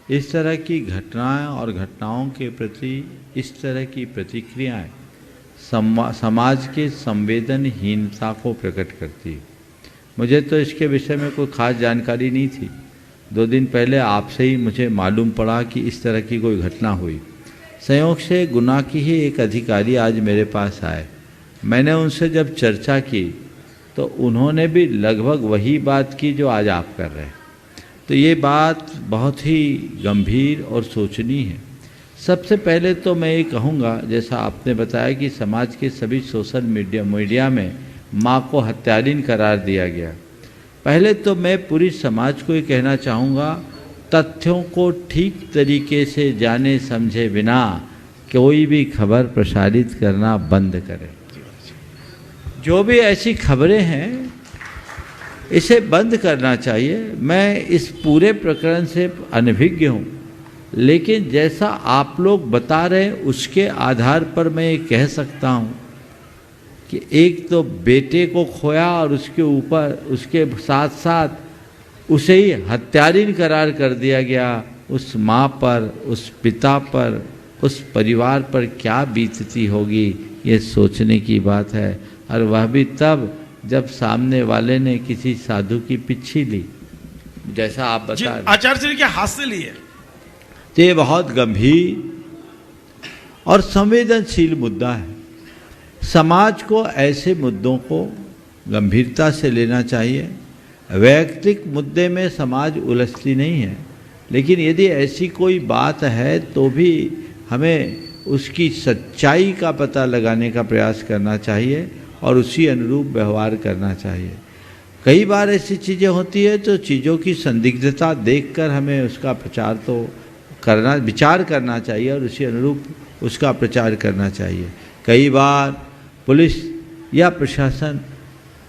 Speaker 4: इस तरह की घटनाएं और घटनाओं के प्रति इस तरह की प्रतिक्रियाएं समाज के संवेदनहीनता को प्रकट करती है। मुझे तो इसके विषय में कोई खास जानकारी नहीं थी। 2 दिन पहले आपसे ही मुझे मालूम पड़ा कि इस तरह की कोई घटना हुई। संयोग से गुना की ही एक अधिकारी आज मेरे पास आए। मैंने उनसे जब चर्चा की तो उन्होंने भी लगभग वही बात की जो आज आप कर रहे हैं। तो ये बात बहुत ही गंभीर और सोचनीय है। सबसे पहले तो मैं ये कहूँगा, जैसा आपने बताया कि समाज के सभी सोशल मीडिया में माँ को हत्यारिन करार दिया गया। पहले तो मैं पूरी समाज को ये कहना चाहूँगा, तथ्यों को ठीक तरीके से जाने समझे बिना कोई भी खबर प्रसारित करना बंद करें। जो भी ऐसी खबरें हैं इसे बंद करना चाहिए। मैं इस पूरे प्रकरण से अनभिज्ञ हूँ, लेकिन जैसा आप लोग बता रहे हैं उसके आधार पर मैं ये कह सकता हूँ कि एक तो बेटे को खोया और उसके ऊपर उसके साथ साथ उसे ही हत्यारिन करार कर दिया गया। उस माँ पर, उस पिता पर, उस परिवार पर क्या बीतती होगी, ये सोचने की बात है। और वह भी तब जब सामने वाले ने किसी साधु की पिच्छी ली, जैसा आप बता रहे।
Speaker 14: आचार्य श्री के हाथ से लिए।
Speaker 4: तो ये बहुत गंभीर और संवेदनशील मुद्दा है। समाज को ऐसे मुद्दों को गंभीरता से लेना चाहिए। वैयक्तिक मुद्दे में समाज उलझती नहीं है, लेकिन यदि ऐसी कोई बात है तो भी हमें उसकी सच्चाई का पता लगाने का प्रयास करना चाहिए और उसी अनुरूप व्यवहार करना चाहिए। कई बार ऐसी चीज़ें होती है तो चीज़ों की संदिग्धता देखकर हमें उसका प्रचार तो करना, विचार करना चाहिए और उसी अनुरूप उसका प्रचार करना चाहिए। कई बार पुलिस या प्रशासन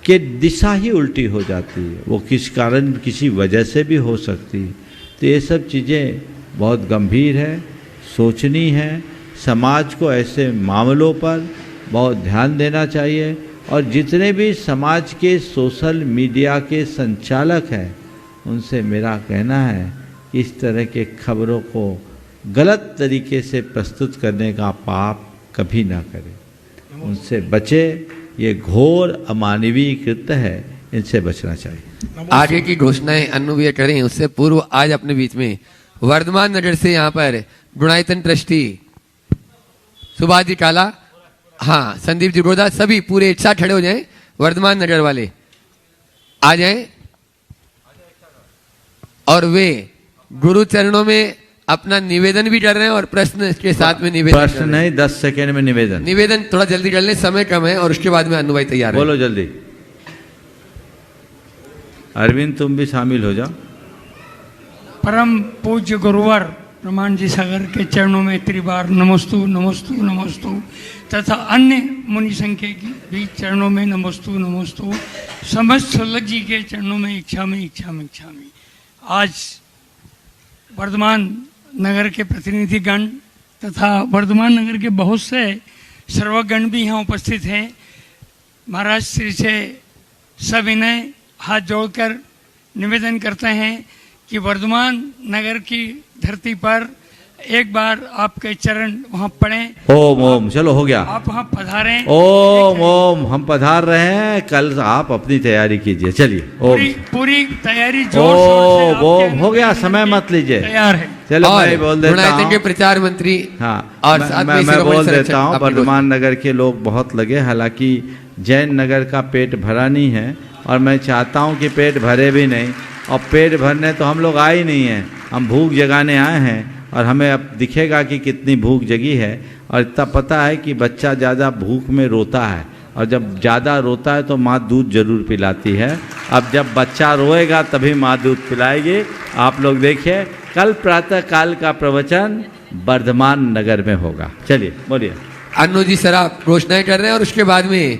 Speaker 4: के दिशा ही उल्टी हो जाती है, वो किस कारण किसी वजह से भी हो सकती है। तो ये सब चीज़ें बहुत गंभीर है, सोचनी है। समाज को ऐसे मामलों पर बहुत ध्यान देना चाहिए और जितने भी समाज के सोशल मीडिया के संचालक हैं उनसे मेरा कहना है कि इस तरह के खबरों को गलत तरीके से प्रस्तुत करने का पाप कभी ना करें, उनसे बचे। ये घोर अमानवीय कृत्य है, इनसे बचना चाहिए।
Speaker 2: आगे की घोषणाएं अन्नुभव करें उससे पूर्व आज अपने बीच में वर्धमान नगर से यहाँ पर गुणायतन ट्रस्टी सुभाष जी काला, हाँ संदीप जी गोदा, सभी पूरे एक साथ खड़े हो जाएं। वर्धमान नगर वाले आ जाएं और वे गुरु चरणों में अपना निवेदन भी कर रहे हैं और प्रश्न के साथ में निवेदन।
Speaker 4: प्रश्न नहीं, 10 सेकेंड में निवेदन।
Speaker 2: निवेदन थोड़ा जल्दी कर लें, समय कम है और उसके बाद में अन्नु भाई तैयार है।
Speaker 4: बोलो जल्दी। अरविंद तुम भी शामिल हो जाओ।
Speaker 15: परम पूज्य गुरुवर प्रमाण जी सागर के चरणों में त्रिबार नमस्तु नमस्तु नमस्तु तथा अन्य मुनि संख्या की भी चरणों में नमस्तु नमस्तु। समस्त सुलभ जी के चरणों में इच्छामि इच्छामि इच्छामि। आज वर्धमान नगर के प्रतिनिधिगण तथा वर्धमान नगर के बहुत से सर्वगण भी यहाँ उपस्थित हैं। महाराज श्री से सविनय हाथ जोड़कर निवेदन करते हैं कि वर्धमान नगर की धरती पर एक बार आपके चरण वहाँ पड़ें।
Speaker 4: ओम ओम, चलो हो गया।
Speaker 15: आप वहाँ पधारें।
Speaker 4: ओम ओम, हम पधार रहे हैं। कल आप अपनी तैयारी कीजिए। चलिए
Speaker 15: पूरी तैयारी जोर शोर से।
Speaker 4: ओम हो गया, समय मत लीजिए,
Speaker 15: तैयार है।
Speaker 4: चलो मैं बोल देता हूँ
Speaker 2: के प्रचार मंत्री।
Speaker 4: हाँ,
Speaker 2: और
Speaker 4: मैं बोल देता हूँ। वर्धमान नगर के लोग बहुत लगे, हालांकि जैन नगर का पेट भरा नहीं है और मैं चाहता हूँ कि पेट भरे भी नहीं। और पेट भरने तो हम लोग आए ही नहीं हैं, हम भूख जगाने आए हैं और हमें अब दिखेगा कि कितनी भूख जगी है। और इतना पता है कि बच्चा ज़्यादा भूख में रोता है और जब ज़्यादा रोता है तो माँ दूध जरूर पिलाती है। अब जब बच्चा रोएगा तभी माँ दूध पिलाएगी। आप लोग देखिए, कल प्रातः काल का प्रवचन वर्धमान नगर में होगा। चलिए बोलिए।
Speaker 2: अन्नू जी सर आप घोषणाएं कर रहे हैं और उसके बाद में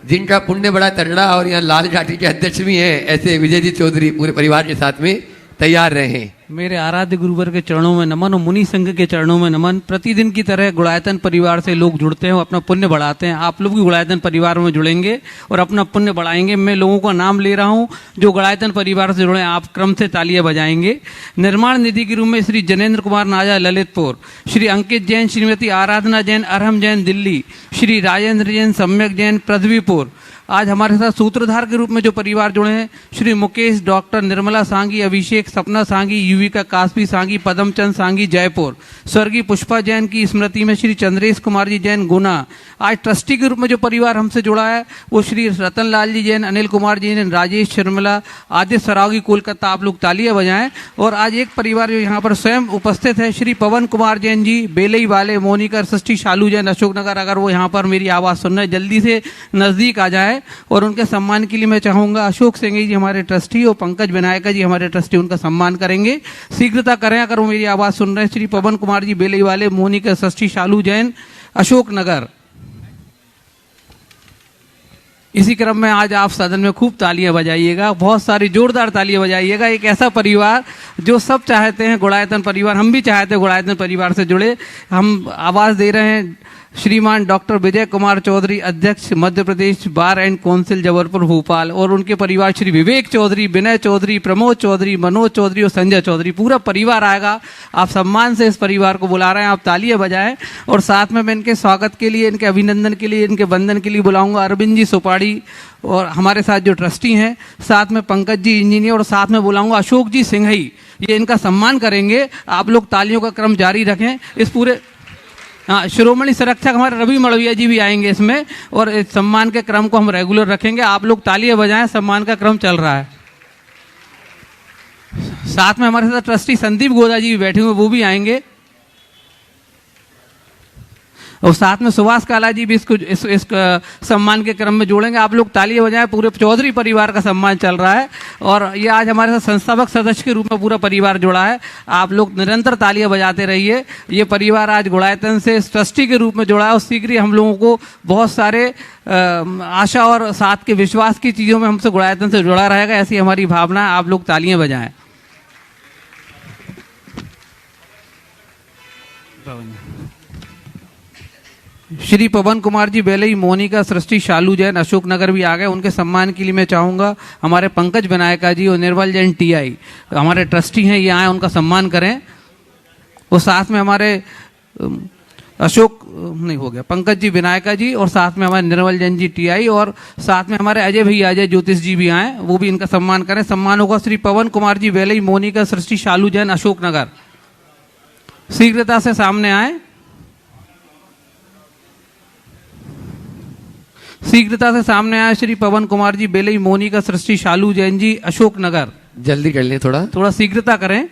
Speaker 2: जिनका पुण्य बड़ा तगड़ा और यहाँ लाल घाटी के अध्यक्ष भी हैं, ऐसे विजय जी चौधरी पूरे परिवार के साथ में तैयार रहे।
Speaker 16: मेरे आराध्य गुरुवर के चरणों में नमन और मुनि संघ के चरणों में नमन। प्रतिदिन की तरह गुड़ायतन परिवार से लोग जुड़ते हैं, अपना पुण्य बढ़ाते हैं। आप लोग भी गुड़ायतन परिवार में जुड़ेंगे और अपना पुण्य बढ़ाएंगे। मैं लोगों का नाम ले रहा हूं जो गुड़ायतन परिवार से जुड़े, आप क्रम से तालियां बजाएंगे। निर्माण निधि के रूप में श्री जनेन्द्र कुमार नाजा ललितपुर, श्री अंकित जैन, श्रीमती आराधना जैन अरहम जैन दिल्ली, श्री राजेंद्र जैन सम्यक जैन पृथ्वीपुर। आज हमारे साथ सूत्रधार के रूप में जो परिवार जुड़े हैं, श्री मुकेश, डॉक्टर निर्मला सांगी, अभिषेक, सपना सांगी, युविका कासपी सांगी, पदमचंद सांगी जयपुर। स्वर्गीय पुष्पा जैन की स्मृति में श्री चंद्रेश कुमार जी जैन गुना। आज ट्रस्टी के रूप में जो परिवार हमसे जुड़ा है वो श्री रतन लाल जी जैन, अनिल कुमार जी जैन, राजेश शर्मिला, आदित्य सरावगी कोलकाता। आप लोग तालियां बजाएं। और आज एक परिवार जो यहाँ पर स्वयं उपस्थित है, श्री पवन कुमार जैन जी बेलई वाले, मोनिका षष्ठी, शालू जैन अशोकनगर। अगर वो यहाँ पर मेरी आवाज़ सुन रहे, जल्दी से नज़दीक आ जाए। और उनके सम्मान के लिए मैं चाहूंगा अशोक सिंह जी हमारे ट्रस्टी और पंकज विनायका जी हमारे ट्रस्टी उनका सम्मान करेंगे। शीघ्रता करें अगर वो मेरी आवाज़ सुन रहे हैं। श्री पवन कुमार जी बेलई वाले, मोनिका षष्ठी, शालू जैन अशोकनगर। इसी क्रम में आज आप सदन में खूब तालियां बजाइएगा, बहुत सारी जोरदार तालियां बजाइएगा। एक ऐसा परिवार जो सब चाहते हैं, गुड़ायतन परिवार, हम भी चाहते हैं गुड़ायतन परिवार से जुड़े। हम आवाज़ दे रहे हैं श्रीमान डॉक्टर विजय कुमार चौधरी, अध्यक्ष मध्य प्रदेश बार एंड काउंसिल जबलपुर भोपाल, और उनके परिवार श्री विवेक चौधरी, विनय चौधरी, प्रमोद चौधरी, मनोज चौधरी और संजय चौधरी। पूरा परिवार आएगा। आप सम्मान से इस परिवार को बुला रहे हैं, आप तालियां बजाएं। और साथ में मैं इनके स्वागत के लिए, इनके अभिनंदन के लिए, इनके वंदन के लिए बुलाऊंगा अरविंद जी सुपाड़ी और हमारे साथ जो ट्रस्टी हैं, साथ में पंकज जी इंजीनियर, और साथ में बुलाऊंगा अशोक जी सिंघई। ये इनका सम्मान करेंगे। आप लोग तालियों का क्रम जारी रखें। इस पूरे श्रोमणी संरक्षक हमारे रवि मड़विया जी भी आएंगे इसमें, और इस सम्मान के क्रम को हम रेगुलर रखेंगे। आप लोग तालियां बजाएं, सम्मान का क्रम चल रहा है। साथ में हमारे साथ ट्रस्टी संदीप गोदा जी भी बैठे हुए, वो भी आएंगे। और साथ में सुभाष काला जी भी इस सम्मान के क्रम में जोड़ेंगे। आप लोग तालियां बजाएं। पूरे चौधरी परिवार का सम्मान चल रहा है और ये आज हमारे साथ संस्थापक सदस्य के रूप में पूरा परिवार जुड़ा है। आप लोग निरंतर तालियां बजाते रहिए। ये परिवार आज गुड़ायतन से ट्रस्टी के रूप में जुड़ा है और शीघ्र ही हम लोगों को बहुत सारे आशा और साथ के विश्वास की चीज़ों में हमसे गुड़ायतन से जुड़ा रहेगा, ऐसी हमारी भावना है। आप लोग तालियां बजाएं। श्री पवन कुमार जी बेलई, मोनिका सृष्टि, शालू जैन अशोकनगर भी आ गए। उनके सम्मान के लिए मैं चाहूँगा हमारे पंकज विनायका जी और निर्मल जैन टीआई हमारे ट्रस्टी हैं, ये आए, उनका सम्मान करें। और साथ में हमारे पंकज जी विनायका जी, और साथ में हमारे निर्मल जैन जी टीआई, और साथ में हमारे अजय भैया अजय ज्योतिष जी भी आए, वो भी इनका सम्मान करें। सम्मान होगा श्री पवन कुमार जी बेलई, मोनिका सृष्टि, शालू जैन अशोकनगर। शीघ्रता से सामने आए। शीघ्रता से सामने आया श्री पवन कुमार जी बेलई, मोनिका सृष्टि, शालू जैन जी अशोकनगर।
Speaker 2: जल्दी कर लें,
Speaker 16: थोड़ा शीघ्रता करें।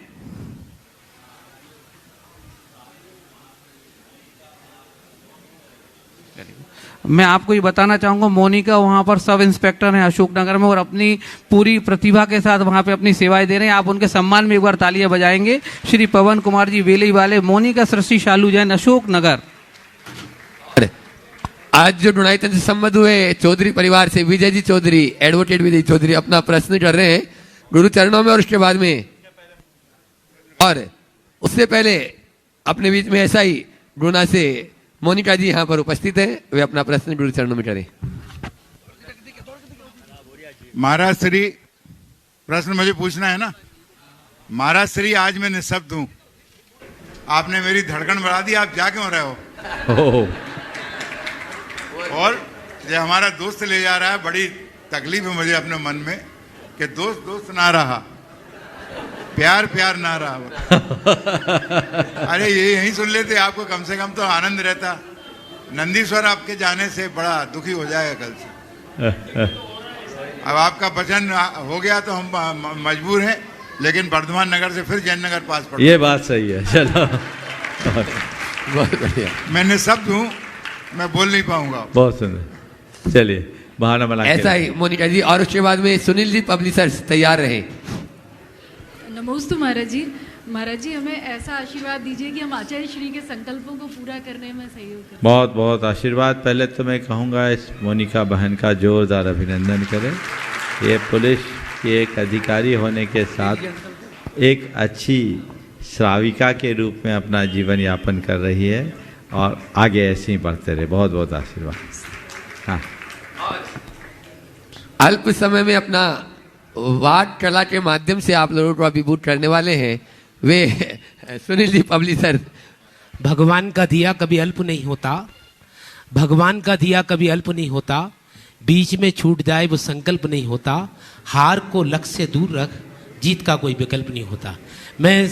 Speaker 16: मैं आपको ये बताना चाहूंगा, मोनिका वहां पर सब इंस्पेक्टर हैं अशोकनगर में और अपनी पूरी प्रतिभा के साथ वहां पे अपनी सेवाएं दे रहे हैं। आप उनके सम्मान में एक बार तालियां बजाएंगे। श्री पवन कुमार जी बेलई वाले, मोनिका सृष्टि, शालू जैन अशोकनगर।
Speaker 2: आज जो गुड़ायतन से संबंध हुए चौधरी परिवार से विजय जी चौधरी, एडवोकेट विजय चौधरी अपना प्रश्न कर रहे हैं गुरु चरणों में, और उसके बाद में, और उससे पहले अपने बीच में ऐसा ही गुना से मोनिका जी यहाँ पर उपस्थित हैं, वे अपना प्रश्न गुरु चरणों में करें।
Speaker 17: महाराज श्री, प्रश्न मुझे पूछना है ना। महाराज श्री, आज मैं निःशब्द हूं, आपने मेरी धड़कन बढ़ा दी, आप जा क्यों रहे हो? और ये हमारा दोस्त ले जा रहा है, बड़ी तकलीफ है मुझे अपने मन में कि दोस्त दोस्त ना रहा, प्यार प्यार ना रहा। अरे ये यहीं सुन लेते, आपको कम से कम तो आनंद रहता। नंदीश्वर आपके जाने से बड़ा दुखी हो जाएगा कल से। अब आपका वचन हो गया तो हम मजबूर हैं, लेकिन वर्धमान नगर से फिर जैन नगर पास पड़।
Speaker 4: ये बात सही है। चलो
Speaker 17: बहुत बढ़िया। मैं निःशब्द हूँ, मैं बोल नहीं पाऊंगा।
Speaker 4: बहुत सुंदर। चलिए बहाना बना के
Speaker 2: ऐसा ही मोनिका जी, और उसके बाद में सुनील जी पब्लिशर्स तैयार रहे।
Speaker 18: नमोस्तु महाराज जी। महाराज जी हमें ऐसा आशीर्वाद दीजिए कि हम आचार्य श्री के संकल्पों को पूरा करने में सहयोग करें।
Speaker 4: बहुत बहुत आशीर्वाद। पहले तो मैं कहूँगा इस मोनिका बहन का जोरदार अभिनंदन करें। ये पुलिस के एक अधिकारी होने के साथ एक अच्छी श्राविका के रूप में अपना जीवन यापन कर रही है और आगे ऐसे ही बढ़ते रहे। बहुत बहुत आशीर्वाद। हाँ,
Speaker 2: अल्प समय में अपना वाद कला के माध्यम से आप लोगों को अभिभूत करने वाले हैं वे सुनील जी पब्लिशर।
Speaker 19: भगवान का दिया कभी अल्प नहीं होता, भगवान का दिया कभी अल्प नहीं होता, बीच में छूट जाए वो संकल्प नहीं होता, हार को लक्ष्य से दूर रख, जीत का कोई विकल्प नहीं होता। मैं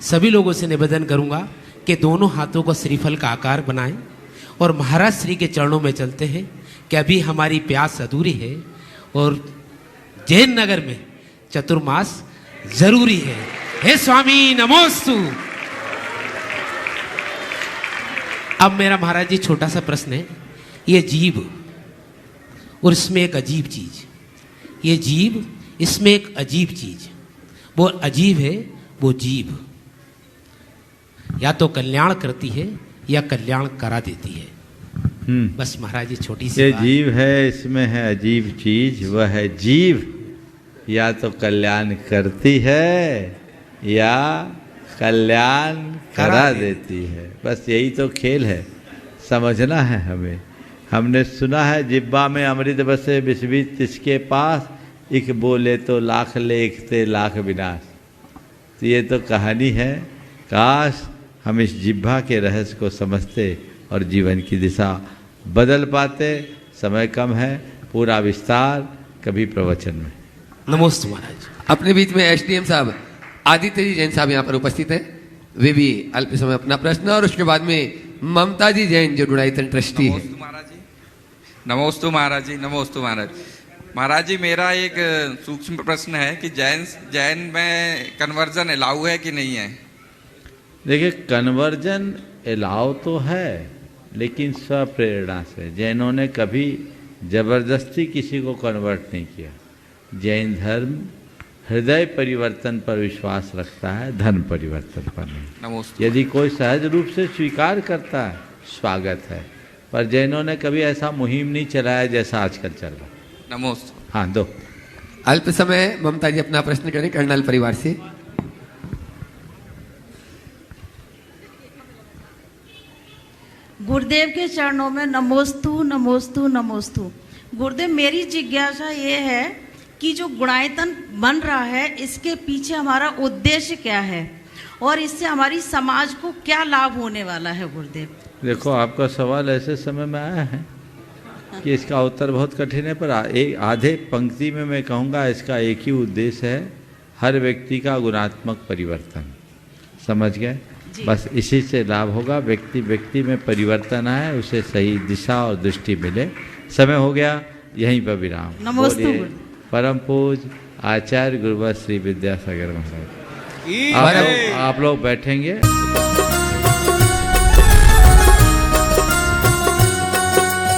Speaker 19: सभी लोगों से निवेदन करूंगा कि दोनों हाथों को श्रीफल का आकार बनाएं और महाराज श्री के चरणों में चलते हैं कि अभी हमारी प्यास अधूरी है और जैन नगर में चतुर्मास जरूरी है। हे स्वामी नमोस्तु। अब मेरा महाराज जी छोटा सा प्रश्न है, ये जीव और इसमें एक अजीब चीज, ये जीव इसमें एक अजीब चीज, वो अजीब है वो जीव या तो कल्याण करती है या कल्याण करा देती है। बस महाराज जी छोटी सी
Speaker 4: ये
Speaker 19: बात।
Speaker 4: जीव है, इसमें है अजीब चीज, वह है जीव या तो कल्याण करती है या कल्याण करा देती है। बस यही तो खेल है, समझना है हमें। हमने सुना है जिब्बा में अमृत बसे विश्वित तिसके पास, एक बोले तो लाख लेखते लाख विनाश। तो ये तो कहानी है। काश हम इस जिब्बा के रहस्य को समझते और जीवन की दिशा बदल पाते। समय कम है, पूरा विस्तार कभी प्रवचन में।
Speaker 19: नमस्ते महाराज।
Speaker 2: अपने बीच में एसडीएम साहब आदित्य जी जैन साहब यहाँ पर उपस्थित हैं, वे भी अल्प समय अपना प्रश्न, और उसके बाद में ममता जी जैन जो गुणायतन ट्रस्टी है।
Speaker 20: नमोस्तु महाराज जी। नमोस्तु महाराज। महाराज जी मेरा एक सूक्ष्म प्रश्न है कि जैन में कन्वर्जन अलाउ है कि नहीं है?
Speaker 4: देखिए, कन्वर्जन अलाउ तो है लेकिन स्वप्रेरणा से। जैनों ने कभी जबरदस्ती किसी को कन्वर्ट नहीं किया। जैन धर्म हृदय परिवर्तन पर विश्वास रखता है, धर्म परिवर्तन पर नहीं। यदि कोई सहज रूप से स्वीकार करता है स्वागत है, पर जैनों ने कभी ऐसा मुहिम नहीं चलाया जैसा आजकल चल रहा है।
Speaker 20: नमस्ते।
Speaker 4: हाँ, दो
Speaker 2: अल्प समय ममता जी अपना प्रश्न करें कर्नल परिवार से।
Speaker 11: गुरुदेव के चरणों में नमोस्तु नमोस्तु नमोस्तु। गुरुदेव मेरी जिज्ञासा ये है कि जो गुणायतन बन रहा है इसके पीछे हमारा उद्देश्य क्या है और इससे हमारी समाज को क्या लाभ होने वाला है गुरुदेव?
Speaker 4: देखो, आपका सवाल ऐसे समय में आया है कि इसका उत्तर बहुत कठिन है, पर एक आधे पंक्ति में मैं कहूँगा इसका एक ही उद्देश्य है, हर व्यक्ति का गुणात्मक परिवर्तन। समझ गए? बस इसी से लाभ होगा। व्यक्ति में परिवर्तन आए, उसे सही दिशा और दृष्टि मिले। समय हो गया, यहीं पर विराम।
Speaker 11: नमस्ते।
Speaker 4: परम पूज्य आचार्य गुरुवर श्री विद्यासागर महाराज। आप लोग बैठेंगे।